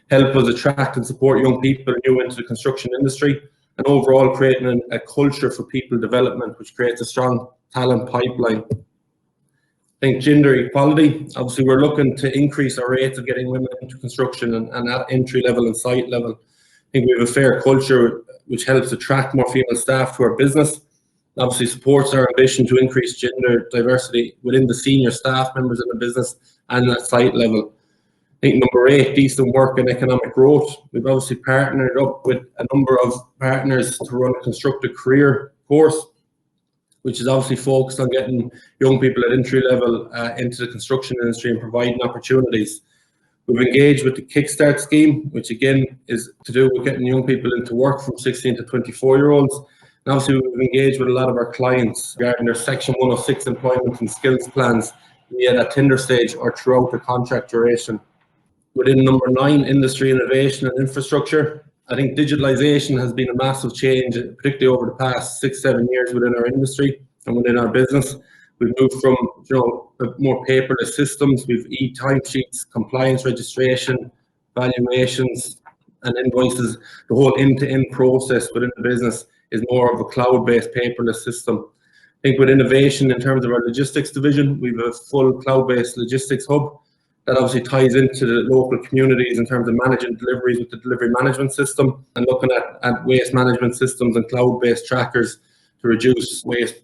S8: helped us attract and support young people new into the construction industry, and overall creating a culture for people development, which creates a strong talent pipeline. I think gender equality, obviously we're looking to increase our rates of getting women into construction and at entry level and site level. I think we have a fair culture which helps attract more female staff to our business. Obviously supports our ambition to increase gender diversity within the senior staff members in the business and at site level. I think number 8, decent work and economic growth. We've obviously partnered up with a number of partners to run a constructive career course, which is obviously focused on getting young people at entry level into the construction industry and providing opportunities. We've engaged with the Kickstart scheme, which again is to do with getting young people into work from 16 to 24-year-olds. And obviously we've engaged with a lot of our clients regarding their Section 106 employment and skills plans, be it at tender stage or throughout the contract duration. Within number 9, industry, innovation and infrastructure, I think digitalization has been a massive change, particularly over the past 6-7 years within our industry and within our business. We've moved from more paperless systems. We've e-timesheets, compliance registration, valuations and invoices. The whole end-to-end process within the business is more of a cloud-based paperless system. I think with innovation in terms of our logistics division, we have a full cloud-based logistics hub that obviously ties into the local communities in terms of managing deliveries with the delivery management system and looking at waste management systems and cloud-based trackers to reduce waste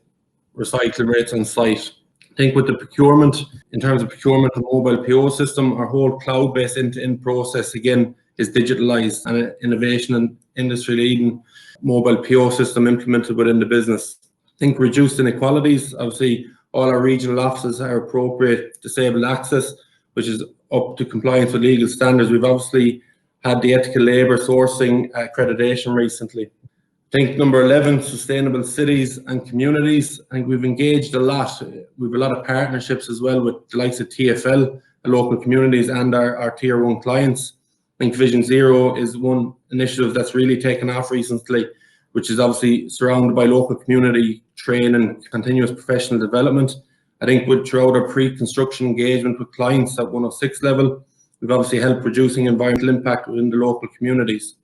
S8: recycling rates on site. I think with the procurement, in terms of procurement and mobile PO system, our whole cloud-based end-to-end process again is digitalized, and an innovation and industry-leading mobile PO system implemented within the business. I think reduced inequalities, obviously all our regional offices are appropriate disabled access, which is up to compliance with legal standards. We've obviously had the ethical labour sourcing accreditation recently. I think number 11, sustainable cities and communities. I think we've engaged a lot. We have a lot of partnerships as well with the likes of TFL, the local communities and our tier 1 clients. I think Vision Zero is one initiative that's really taken off recently, which is obviously surrounded by local community training, continuous professional development. I think throughout our pre-construction engagement with clients at 106 level, we've obviously helped reducing environmental impact within the local communities.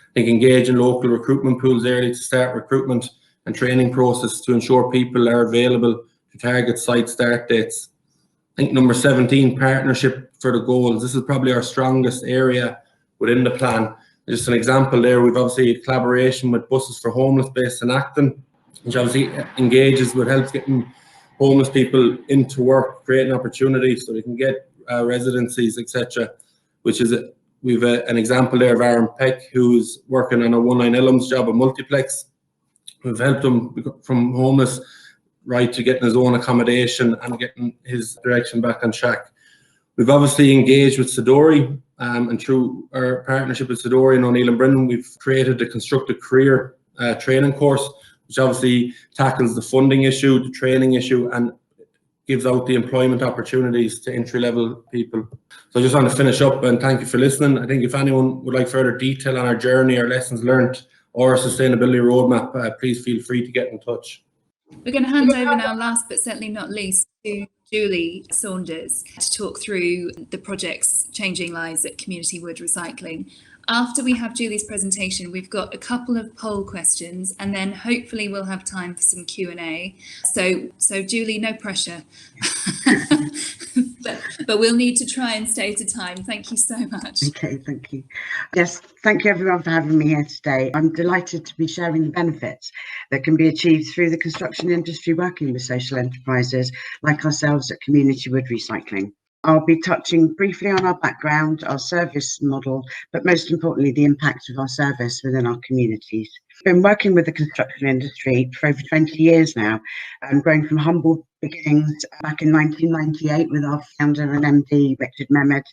S8: I think engage in local recruitment pools early to start recruitment and training process to ensure people are available to target site start dates. I think number 17, partnership for the goals. This is probably our strongest area within the plan. Just an example there, we've obviously a collaboration with Buses for Homeless based in Atkins, which obviously engages with helps getting homeless people into work, creating opportunities so they can get residencies, etc. Which is we've an example there of Aaron Peck, who's working on a 19 Elms job at Multiplex. We've helped him from homeless right to getting his own accommodation and getting his direction back on track. We've obviously engaged with Sidori, and through our partnership with Sidori and O'Neill and Brennan, we've created the Constructive Career training course, which obviously tackles the funding issue, the training issue, and gives out the employment opportunities to entry-level people. So I just want to finish up and thank you for listening. I think if anyone would like further detail on our journey, our lessons learned, or our sustainability roadmap, please feel free to get in touch.
S4: We're going to hand over now, last but certainly not least, to Julie Saunders to talk through the projects Changing Lives at Community Wood Recycling. After we have Julie's presentation, we've got a couple of poll questions, and then hopefully we'll have time for some Q&A. So Julie, no pressure, but we'll need to try and stay to time. Thank you so much.
S9: Okay, thank you. Yes, thank you everyone for having me here today. I'm delighted to be sharing the benefits that can be achieved through the construction industry working with social enterprises like ourselves at Community Wood Recycling. I'll be touching briefly on our background, our service model, but most importantly, the impact of our service within our communities. I've been working with the construction industry for over 20 years now, growing from humble beginnings back in 1998 with our founder and MD, Richard Mehmed,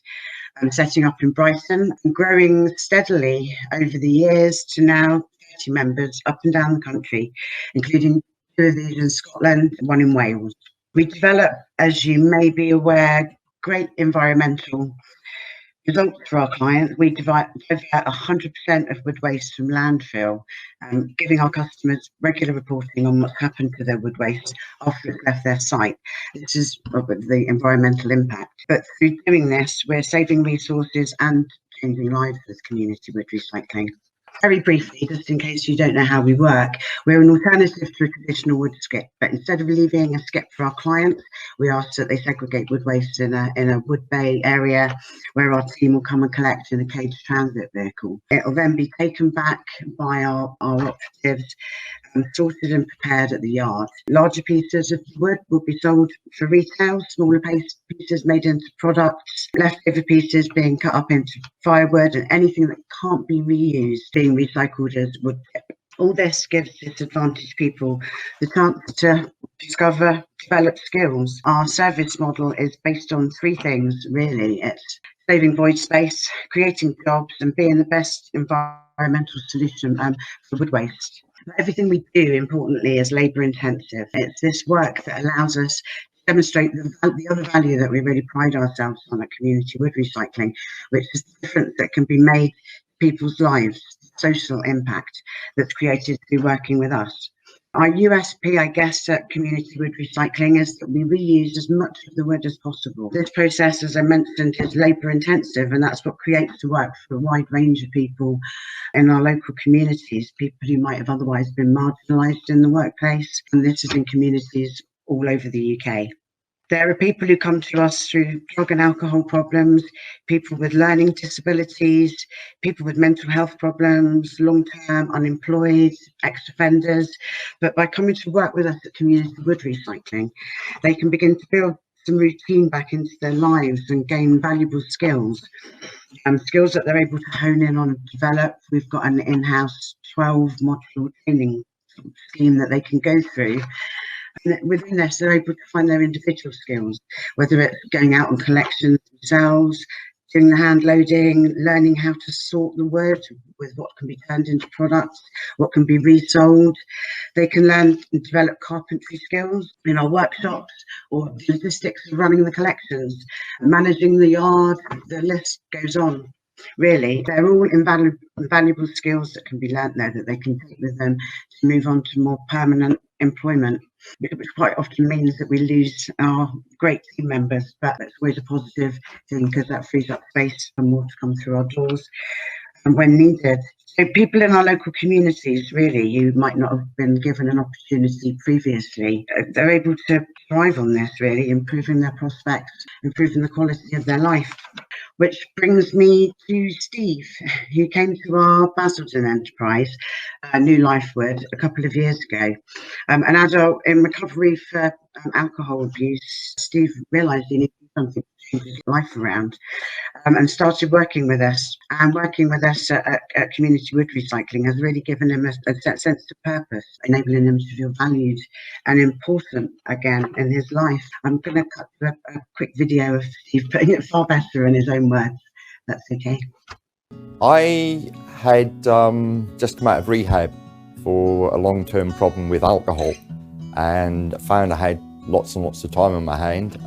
S9: setting up in Brighton, and growing steadily over the years to now 30 members up and down the country, including 2 of these in Scotland, 1 in Wales. We develop, as you may be aware, great environmental Results for our clients: we divert out 100% of wood waste from landfill, giving our customers regular reporting on what's happened to their wood waste after it's left their site. This is the environmental impact. But through doing this, we're saving resources and changing lives with community wood recycling. Very briefly, just in case you don't know how we work, we're an alternative to a traditional wood skip, but instead of leaving a skip for our clients, we ask that they segregate wood waste in a wood bay area where our team will come and collect in a caged transit vehicle. It will then be taken back by our operatives and sorted and prepared at the yard. Larger pieces of wood will be sold for retail, smaller pieces made into products, leftover pieces being cut up into firewood, and anything that can't be reused being recycled as wood chip. All this gives disadvantaged people the chance to discover, develop skills. Our service model is based on three things, really. It's saving void space, creating jobs, and being the best environmental solution for wood waste. Everything we do, importantly, is labour intensive. It's this work that allows us to demonstrate the other value that we really pride ourselves on at community wood recycling, which is the difference that can be made to people's lives, social impact that's created through working with us. Our USP, I guess, at community wood recycling is that we reuse as much of the wood as possible. This process, as I mentioned, is labour intensive, and that's what creates the work for a wide range of people in our local communities, people who might have otherwise been marginalised in the workplace, and this is in communities all over the UK. There are people who come to us through drug and alcohol problems, people with learning disabilities, people with mental health problems, long-term unemployed, ex-offenders. But by coming to work with us at Community Wood Recycling, they can begin to build some routine back into their lives and gain valuable skills, skills that they're able to hone in on and develop. We've got an in-house 12-module training scheme that they can go through. And within this, they're able to find their individual skills, whether it's going out on collections themselves, doing the hand loading, learning how to sort the wood with what can be turned into products, what can be resold. They can learn and develop carpentry skills in our workshops, or the logistics of running the collections, managing the yard. The list goes on. Really, they're all invaluable skills that can be learnt there, that they can take with them to move on to more permanent employment, which quite often means that we lose our great team members, but it's always a positive thing because that frees up space for more to come through our doors and when needed. So people in our local communities, really, you might not have been given an opportunity previously, they're able to thrive on this, really, improving their prospects, improving the quality of their life. Which brings me to Steve, who came to our Basildon enterprise, New Life Wood, a couple of years ago. An adult in recovery for alcohol abuse. Steve realised he needed something to change his life around, and started working with us. And working with us at Community Wood Recycling has really given him a sense of purpose, enabling him to feel valued and important again in his life. I'm going to cut to a quick video of Steve putting it far better in his own words. That's okay.
S10: I had just come out of rehab for a long-term problem with alcohol, and found I had lots and lots of time on my hand,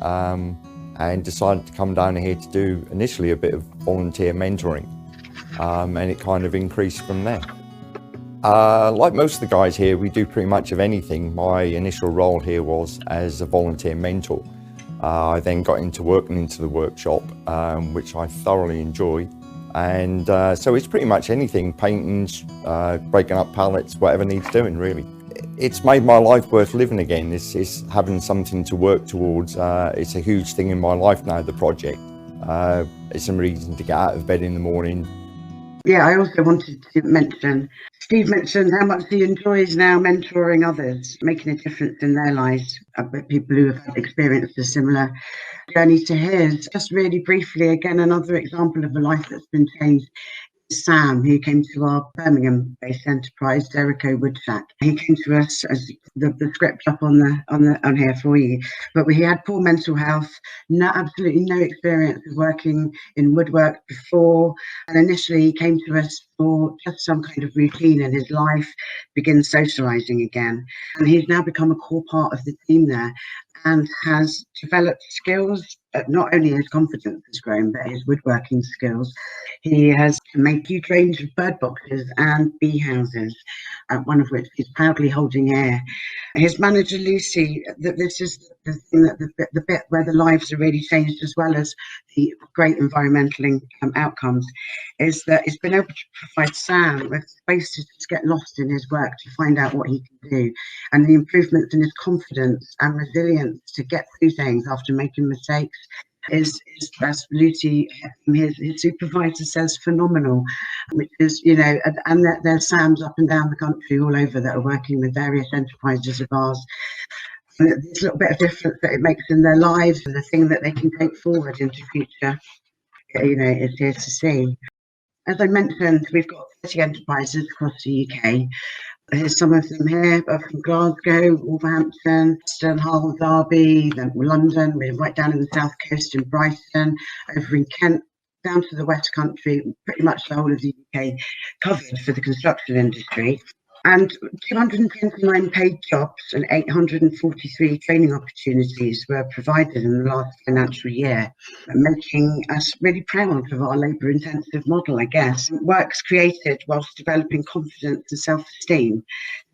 S10: and decided to come down here to do initially a bit of volunteer mentoring, and it kind of increased from there. Like most of the guys here, we do pretty much of anything. My initial role here was as a volunteer mentor. I then got into working into the workshop, which I thoroughly enjoy. And so it's pretty much anything, paintings, breaking up pallets, whatever needs doing, really. It's made my life worth living again. It's having something to work towards. It's a huge thing in my life now, the project. It's a reason to get out of bed in the morning.
S9: Yeah, I also wanted to mention, Steve mentioned how much he enjoys now mentoring others, making a difference in their lives, people who have experienced a similar journey to his. Just really briefly, again, another example of a life that's been changed. Sam, who came to our Birmingham-based enterprise, Jericho Woodshack. He came to us as the script up on here for you, but he had poor mental health, absolutely no experience of working in woodwork before, and initially he came to us for just some kind of routine in his life, begin socialising again, and he's now become a core part of the team there, and has developed skills not only his confidence has grown, but his woodworking skills. He has made a huge range of bird boxes and bee houses, one of which he's proudly holding air. His manager, Lucy, that this is the thing, that the bit where the lives are really changed, as well as the great environmental outcomes, is that he's been able to provide Sam with space to just get lost in his work, to find out what he can do, and the improvements in his confidence and resilience to get through things after making mistakes is, as Lucy, his supervisor, says, phenomenal. Which is, you know, and there's Sams up and down the country, all over, that are working with various enterprises of ours. And this little bit of difference that it makes in their lives, and the thing that they can take forward into future, you know, is here to see. As I mentioned, we've got 30 enterprises across the UK. Here's some of them here, from Glasgow, Wolverhampton, Hull, Derby, then London. We're right down in the south coast in Brighton, over in Kent, down to the West Country, pretty much the whole of the UK covered for the construction industry. And 229 paid jobs and 843 training opportunities were provided in the last financial year, making us really proud of our labour-intensive model, I guess. Work's created whilst developing confidence and self-esteem,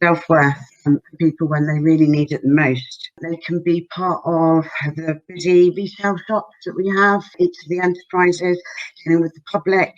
S9: self-worth for people when they really need it the most. They can be part of the busy retail shops that we have, each of the enterprises, dealing with the public,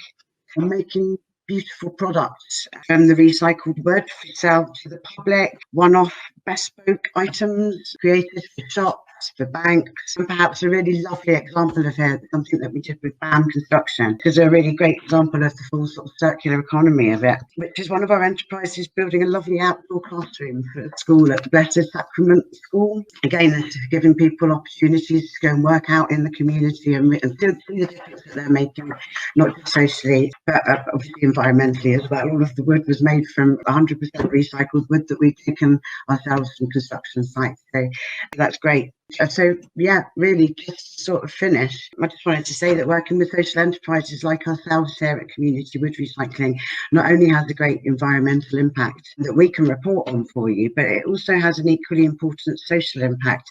S9: and making beautiful products from the recycled wood for sale to the public, one-off bespoke items created for shops, for banks, and perhaps a really lovely example of here, something that we did with BAM Construction, because a really great example of the full sort of circular economy of it, which is one of our enterprises building a lovely outdoor classroom for a school at Blessed Sacrament School. Again, this is giving people opportunities to go and work out in the community and see the difference that they're making, not just socially, but obviously environmentally as well. All of the wood was made from 100% recycled wood that we've taken ourselves from construction sites, so that's great. So yeah, really, just to sort of finish, I just wanted to say that working with social enterprises like ourselves here at Community Wood Recycling not only has a great environmental impact that we can report on for you, but it also has an equally important social impact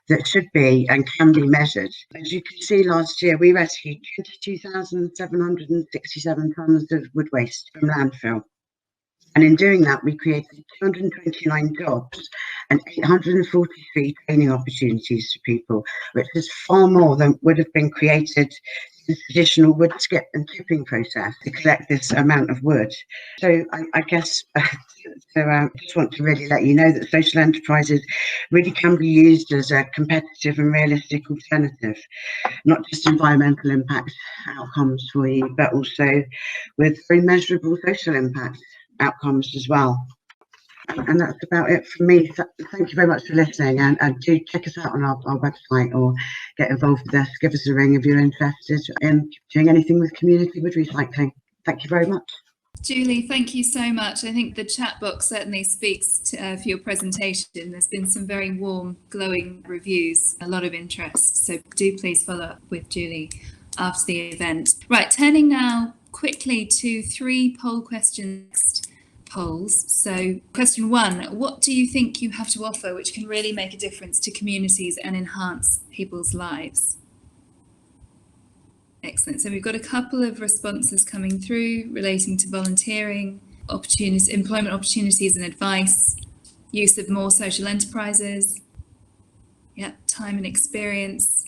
S9: that should be and can be measured. As you can see, last year we rescued 22,767 tonnes of wood waste from landfill. And in doing that, we created 229 jobs and 843 training opportunities for people, which is far more than would have been created in the traditional wood skip and chipping process to collect this amount of wood. So I guess just want to really let you know that social enterprises really can be used as a competitive and realistic alternative, not just environmental impact outcomes for you, but also with very measurable social impact outcomes as well. And that's about it from me. Thank you very much for listening, and do check us out on our website, or get involved with us. Give us a ring if you're interested in doing anything with community wood recycling. Thank you very much.
S4: Julie, thank you so much. I think the chat box certainly speaks to, for your presentation. There's been some very warm, glowing reviews, a lot of interest. So do please follow up with Julie after the event. Right, turning now quickly to 3 poll questions. Polls. So question 1, what do you think you have to offer which can really make a difference to communities and enhance people's lives? Excellent. So we've got a couple of responses coming through relating to volunteering, opportunities, employment opportunities and advice, use of more social enterprises, time and experience,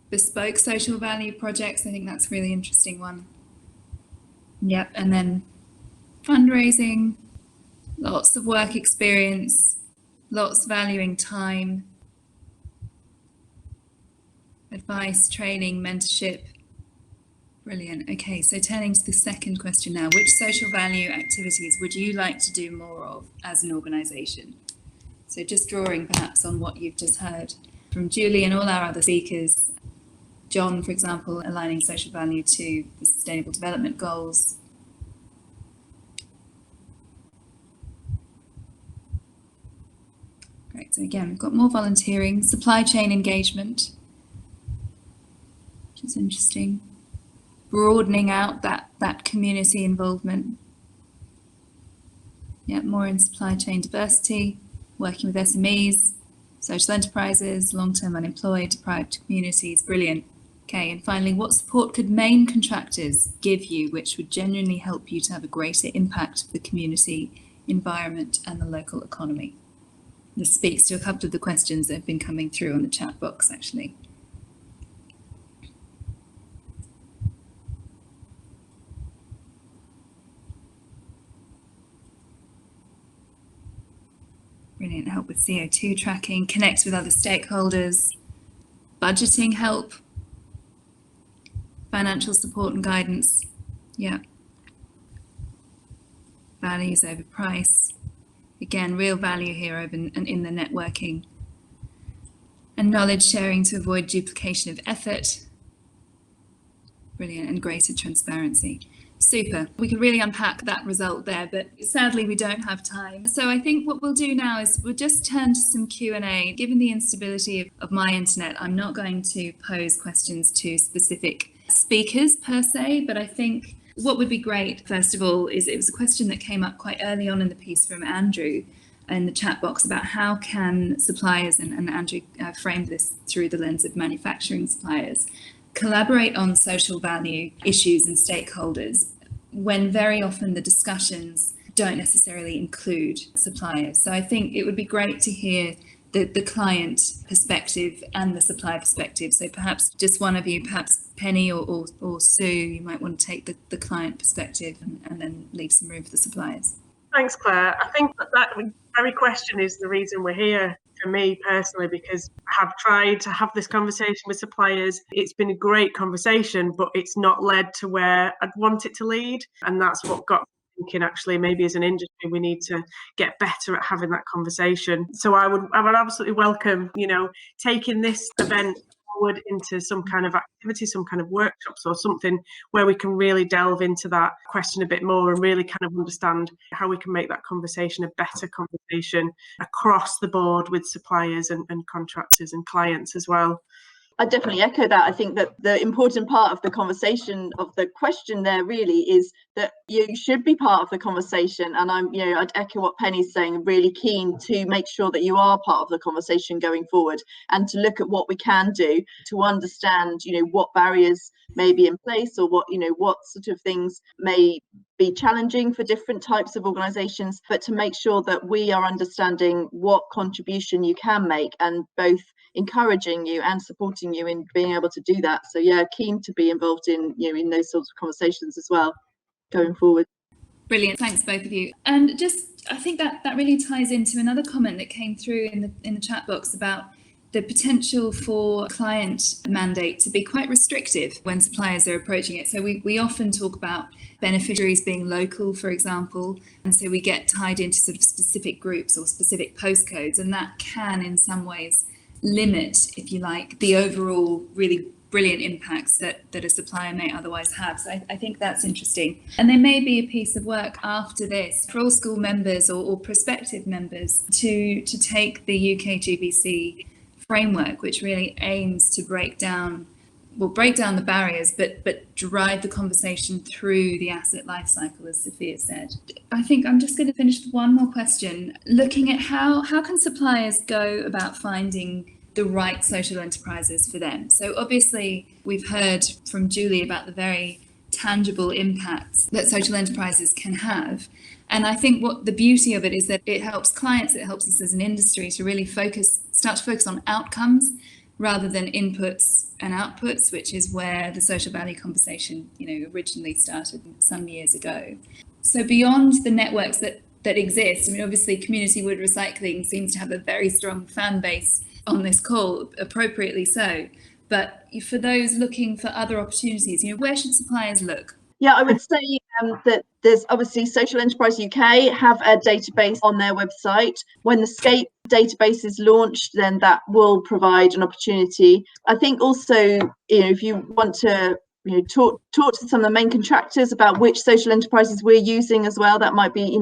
S4: bespoke social value projects. I think that's a really interesting one. Yep, and then fundraising, lots of work experience, lots valuing time, advice, training, mentorship. Brilliant. Okay, so turning to the second question now, which social value activities would you like to do more of as an organisation? So just drawing perhaps on what you've just heard from Julie and all our other speakers. John, for example, aligning social value to the Sustainable Development Goals. Great, so again, we've got more volunteering, supply chain engagement, which is interesting. Broadening out that community involvement. Yeah, more in supply chain diversity, working with SMEs, social enterprises, long-term unemployed, deprived communities, brilliant. Okay, and finally, what support could main contractors give you which would genuinely help you to have a greater impact for the community, environment and the local economy? This speaks to a couple of the questions that have been coming through on the chat box, actually. Brilliant. Help with CO2 tracking, connect with other stakeholders, budgeting help, financial support and guidance. Yeah. Values over price. Again, real value here over in the networking. And knowledge sharing to avoid duplication of effort. Brilliant. And greater transparency. Super. We could really unpack that result there, but sadly we don't have time. So I think what we'll do now is we'll just turn to some Q&A. Given the instability of my internet, I'm not going to pose questions to specific speakers per se, but I think what would be great, first of all, is it was a question that came up quite early on in the piece from Andrew in the chat box about how can suppliers, and Andrew framed this through the lens of manufacturing suppliers, collaborate on social value issues and stakeholders when very often the discussions don't necessarily include suppliers. So I think it would be great to hear the client perspective and the supplier perspective. So perhaps just one of you, perhaps Penny or Sue, you might want to take the client perspective and then leave some room for the suppliers.
S5: Thanks, Claire. I think that very question is the reason we're here, for me personally, because I have tried to have this conversation with suppliers. It's been a great conversation, but it's not led to where I'd want it to lead. And that's what got me thinking, actually, maybe as an industry, we need to get better at having that conversation. So I would absolutely welcome, taking this event forward into some kind of activity, some kind of workshops or something where we can really delve into that question a bit more and really kind of understand how we can make that conversation a better conversation across the board with suppliers and contractors and clients as well.
S6: I definitely echo that. I think that the important part of the conversation of the question there really is that you should be part of the conversation. And I'd echo what Penny's saying, I'm really keen to make sure that you are part of the conversation going forward and to look at what we can do to understand, what barriers may be in place or what sort of things may be challenging for different types of organisations, but to make sure that we are understanding what contribution you can make and both encouraging you and supporting you in being able to do that. So yeah, keen to be involved in in those sorts of conversations as well going forward.
S4: Brilliant, thanks both of you. And just I think that really ties into another comment that came through in the chat box about the potential for client mandate to be quite restrictive when suppliers are approaching it. So we often talk about beneficiaries being local, for example, and so we get tied into sort of specific groups or specific postcodes, and that can in some ways limit, if you like, the overall really brilliant impacts that a supplier may otherwise have. So I think that's interesting. And there may be a piece of work after this for all school members or prospective members to take the UKGBC framework, which really aims to break down the barriers, but drive the conversation through the asset life cycle, as Sophia said. I think I'm just going to finish with one more question, looking at how can suppliers go about finding the right social enterprises for them. So obviously we've heard from Julie about the very tangible impacts that social enterprises can have. And I think what the beauty of it is that it helps clients, it helps us as an industry to really start to focus on outcomes rather than inputs and outputs, which is where the social value conversation, originally started some years ago. So beyond the networks that exist, obviously Community Wood Recycling seems to have a very strong fan base on this call, appropriately so. But for those looking for other opportunities, where should suppliers look?
S6: Yeah, I would say that there's obviously Social Enterprise UK have a database on their website. When the Scape database is launched, then that will provide an opportunity. I think also, if you want to talk to some of the main contractors about which social enterprises we're using as well, that might be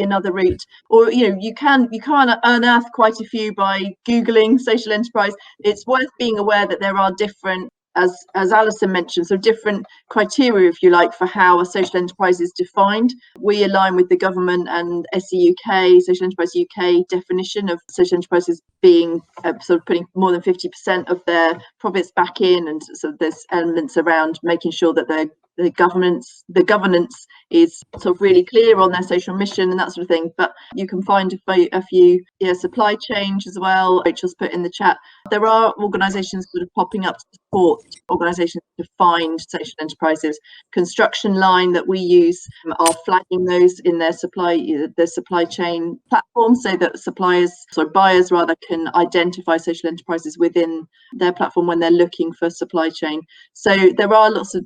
S6: another route. Or you can unearth quite a few by googling social enterprise. It's worth being aware that there are different as Alison mentioned, so different criteria, if you like, for how a social enterprise is defined. We align with the government and SEUK, Social Enterprise UK, definition of social enterprises being sort of putting more than 50% of their profits back in, and so there's elements around making sure that the governance is sort of really clear on their social mission and that sort of thing. But you can find a few supply chains as well. Rachel's put in the chat. There are organisations that are popping up to support organisations to find social enterprises. Construction Line that we use are flagging those in their supply chain platform, so that buyers rather can identify social enterprises within their platform when they're looking for supply chain. So there are lots of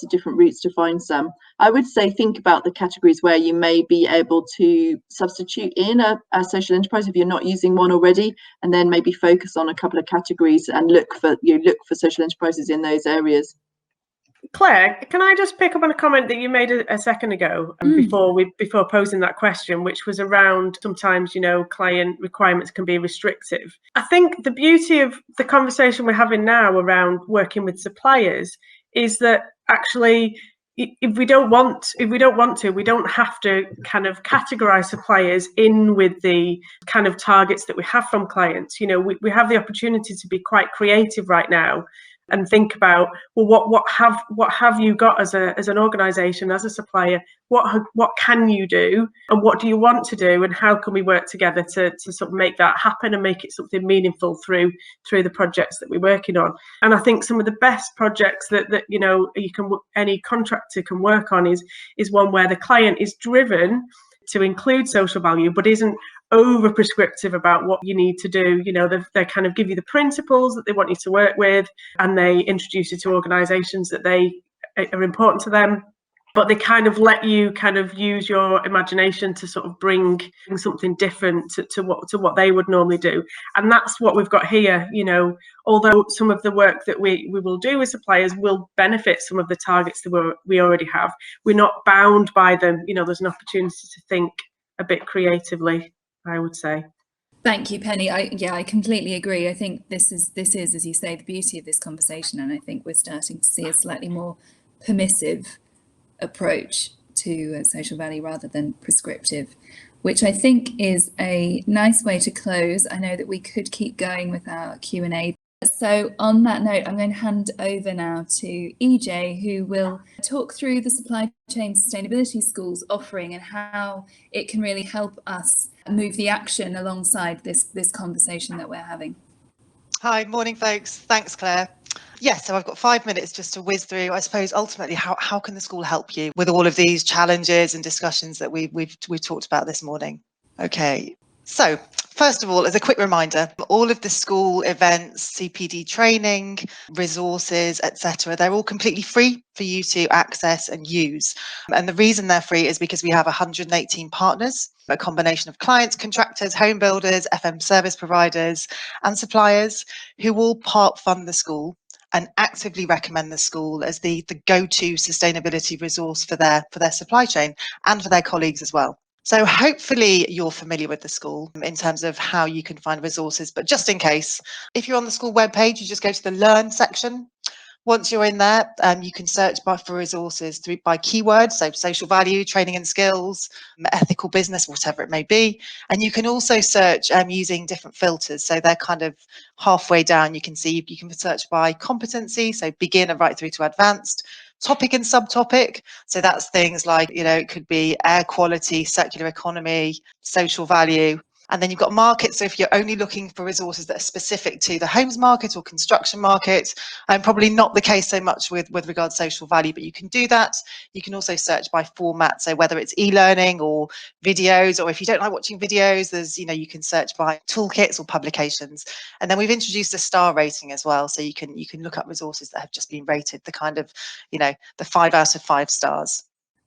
S6: different routes to find some. I would say think about the categories where you may be able to substitute in a social enterprise if you're not using one already, and then maybe focus on a couple of categories and look for social enterprises in those areas.
S5: Claire, can I just pick up on a comment that you made a second ago before posing that question, which was around sometimes, client requirements can be restrictive. I think the beauty of the conversation we're having now around working with suppliers is that actually, if we don't want to, we don't have to kind of categorize suppliers in with the kind of targets that we have from clients. We have the opportunity to be quite creative right now and think about, well, what have you got as an organization, as a supplier? What can you do, and what do you want to do, and how can we work together to sort of make that happen and make it something meaningful through the projects that we're working on? And I think some of the best projects that any contractor can work on is one where the client is driven to include social value, but isn't over prescriptive about what you need to do. They kind of give you the principles that they want you to work with, and they introduce you to organizations that they are important to them, but they kind of let you kind of use your imagination to sort of bring something different to what they would normally do. And that's what we've got here. Although some of the work that we will do with suppliers will benefit some of the targets that we already have, we're not bound by them. There's an opportunity to think a bit creatively, I would say.
S4: Thank you, Penny. I completely agree. I think this is, as you say, the beauty of this conversation, and I think we're starting to see a slightly more permissive approach to social value rather than prescriptive, which I think is a nice way to close. I know that we could keep going with our Q&A. So on that note, I'm going to hand over now to EJ, who will talk through the Supply Chain Sustainability School's offering and how it can really help us move the action alongside this conversation that we're having.
S2: Hi, morning folks. Thanks, Claire. Yes, so I've got 5 minutes just to whiz through, I suppose, ultimately, how can the school help you with all of these challenges and discussions that we've talked about this morning? Okay, so first of all, as a quick reminder, all of the school events, CPD training, resources, etc., they're all completely free for you to access and use. And the reason they're free is because we have 118 partners, a combination of clients, contractors, home builders, FM service providers and suppliers who all part fund the school and actively recommend the school as the go-to sustainability resource for their supply chain and for their colleagues as well. So hopefully you're familiar with the school in terms of how you can find resources, but just in case, if you're on the school webpage, you just go to the Learn section. Once you're in there, you can search for resources by keywords, so social value, training and skills, ethical business, whatever it may be. And you can also search using different filters. So they're kind of halfway down. You can see you can search by competency, so beginner right through to advanced. Topic and subtopic, so that's things like, it could be air quality, circular economy, social value. And then you've got markets. So if you're only looking for resources that are specific to the homes market or construction market, probably not the case so much with regards to social value, but you can do that. You can also search by format. So whether it's e-learning or videos, or if you don't like watching videos, there's, you can search by toolkits or publications. And then we've introduced a star rating as well. So you can look up resources that have just been rated, the kind of, the 5 out of 5 stars.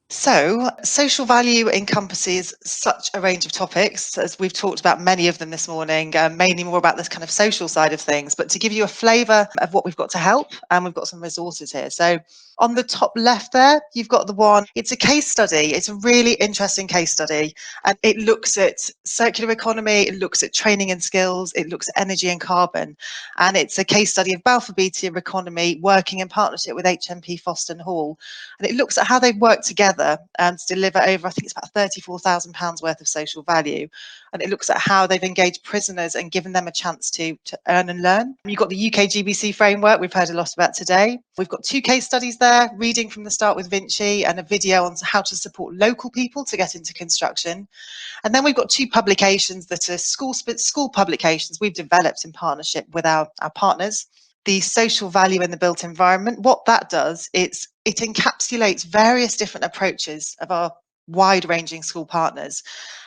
S2: So, social value encompasses such a range of topics, as we've talked about many of them this morning, mainly more about this kind of social side of things. But to give you a flavour of what we've got to help, and we've got some resources here. So, on the top left there, you've got the one, it's a case study. It's a really interesting case study. And it looks at circular economy, it looks at training and skills, it looks at energy and carbon. And it's a case study of Balfour Beatty Economy working in partnership with HMP Foston Hall. And it looks at how they've worked together to deliver over, I think it's about £34,000 worth of social value. And it looks at how they've engaged prisoners and given them a chance to earn and learn. You've got the UKGBC framework we've heard a lot about today. We've got 2 case studies there, Reading from the Start with Vinci and a video on how to support local people to get into construction. And then we've got 2 publications that are school publications we've developed in partnership with our partners. The social value in the built environment, what that does is it encapsulates various different approaches of our wide-ranging school partners.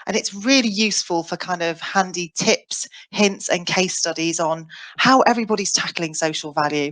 S2: And it's really useful for kind of handy tips, hints and case studies on how everybody's tackling social value.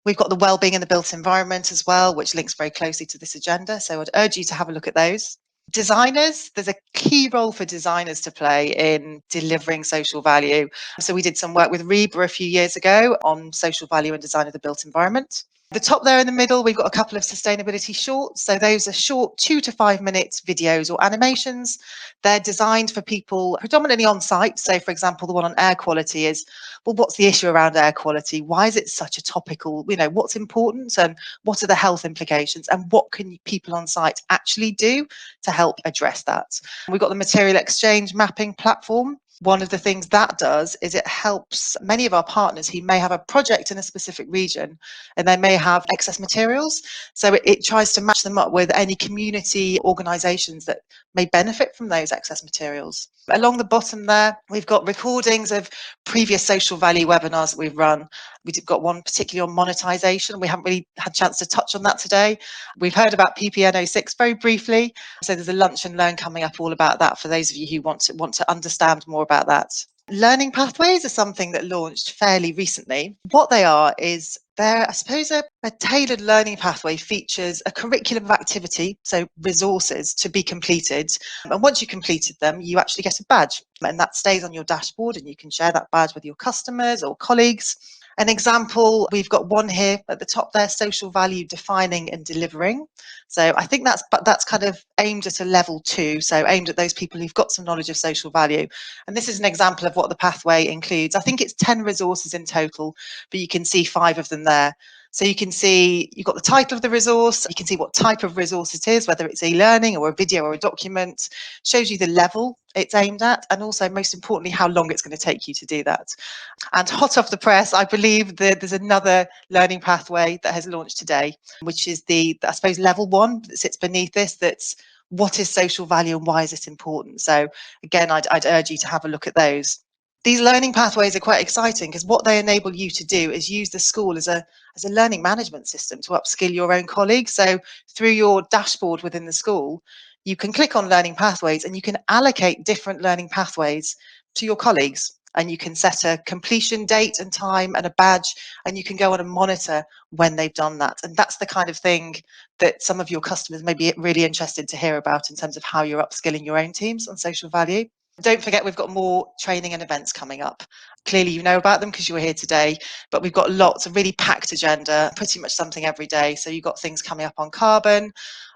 S2: We've got the wellbeing in the built environment as well, which links very closely to this agenda. So I'd urge you to have a look at those. Designers, there's a key role for designers to play in delivering social value. So we did some work with Reba a few years ago on social value and design of the built environment. The top there in the middle, we've got a couple of sustainability shorts. So those are short 2 to 5 minute videos or animations. They're designed for people predominantly on site. So for example, the one on air quality is, well, what's the issue around air quality? Why is it such a topical, what's important and what are the health implications and what can people on site actually do to help address that? We've got the material exchange mapping platform. One of the things that does is it helps many of our partners who may have a project in a specific region and they may have excess materials. So it tries to match them up with any community organisations that may benefit from those excess materials. Along the bottom there, we've got recordings of previous social value webinars that we've run. We've got one particularly on monetisation. We haven't really had a chance to touch on that today. We've heard about PPN06 very briefly. So there's a lunch and learn coming up all about that for those of you who want to understand more about that. Learning pathways are something that launched fairly recently. What they are is they're, I suppose, a tailored learning pathway features a curriculum of activity, so resources to be completed. And once you've completed them, you actually get a badge and that stays on your dashboard and you can share that badge with your customers or colleagues. An example, we've got one here at the top there, social value defining and delivering. So I think that's kind of aimed at a level 2, so aimed at those people who've got some knowledge of social value. And this is an example of what the pathway includes. I think it's 10 resources in total, but you can see 5 of them there. So you can see you've got the title of the resource, you can see what type of resource it is, whether it's e-learning or a video or a document, shows you the level it's aimed at, and also most importantly, how long it's going to take you to do that. And hot off the press, I believe that there's another learning pathway that has launched today, which is I suppose, level 1 that sits beneath this, that's what is social value and why is it important? So again, I'd urge you to have a look at those. These learning pathways are quite exciting because what they enable you to do is use the school as a learning management system to upskill your own colleagues. So through your dashboard within the school, you can click on learning pathways and you can allocate different learning pathways to your colleagues. And you can set a completion date and time and a badge, and you can go on and monitor when they've done that. And that's the kind of thing that some of your customers may be really interested to hear about in terms of how you're upskilling your own teams on social value. Don't forget, we've got more training and events coming up. Clearly you know about them because you were here today, but we've got lots of really packed agenda, pretty much something every day. So you've got things coming up on carbon,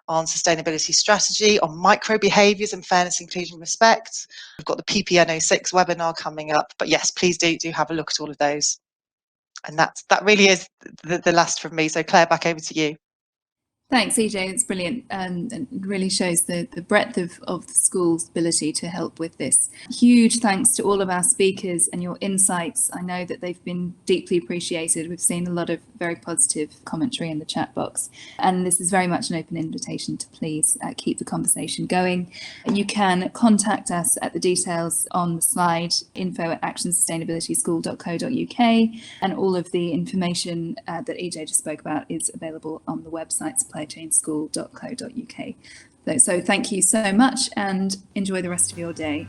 S2: on sustainability strategy, on micro behaviours and fairness, inclusion, respect. We've got the PPN06 webinar coming up, but yes, please do have a look at all of those. And that really is the last from me. So Claire, back over to you.
S4: Thanks, EJ. It's brilliant and it really shows the breadth of the school's ability to help with this. Huge thanks to all of our speakers and your insights. I know that they've been deeply appreciated. We've seen a lot of very positive commentary in the chat box, and this is very much an open invitation to please keep the conversation going. You can contact us at the details on the slide, info@actionsustainabilityschool.co.uk, and all of the information that EJ just spoke about is available on the website supplychainschool.co.uk. So thank you so much and enjoy the rest of your day.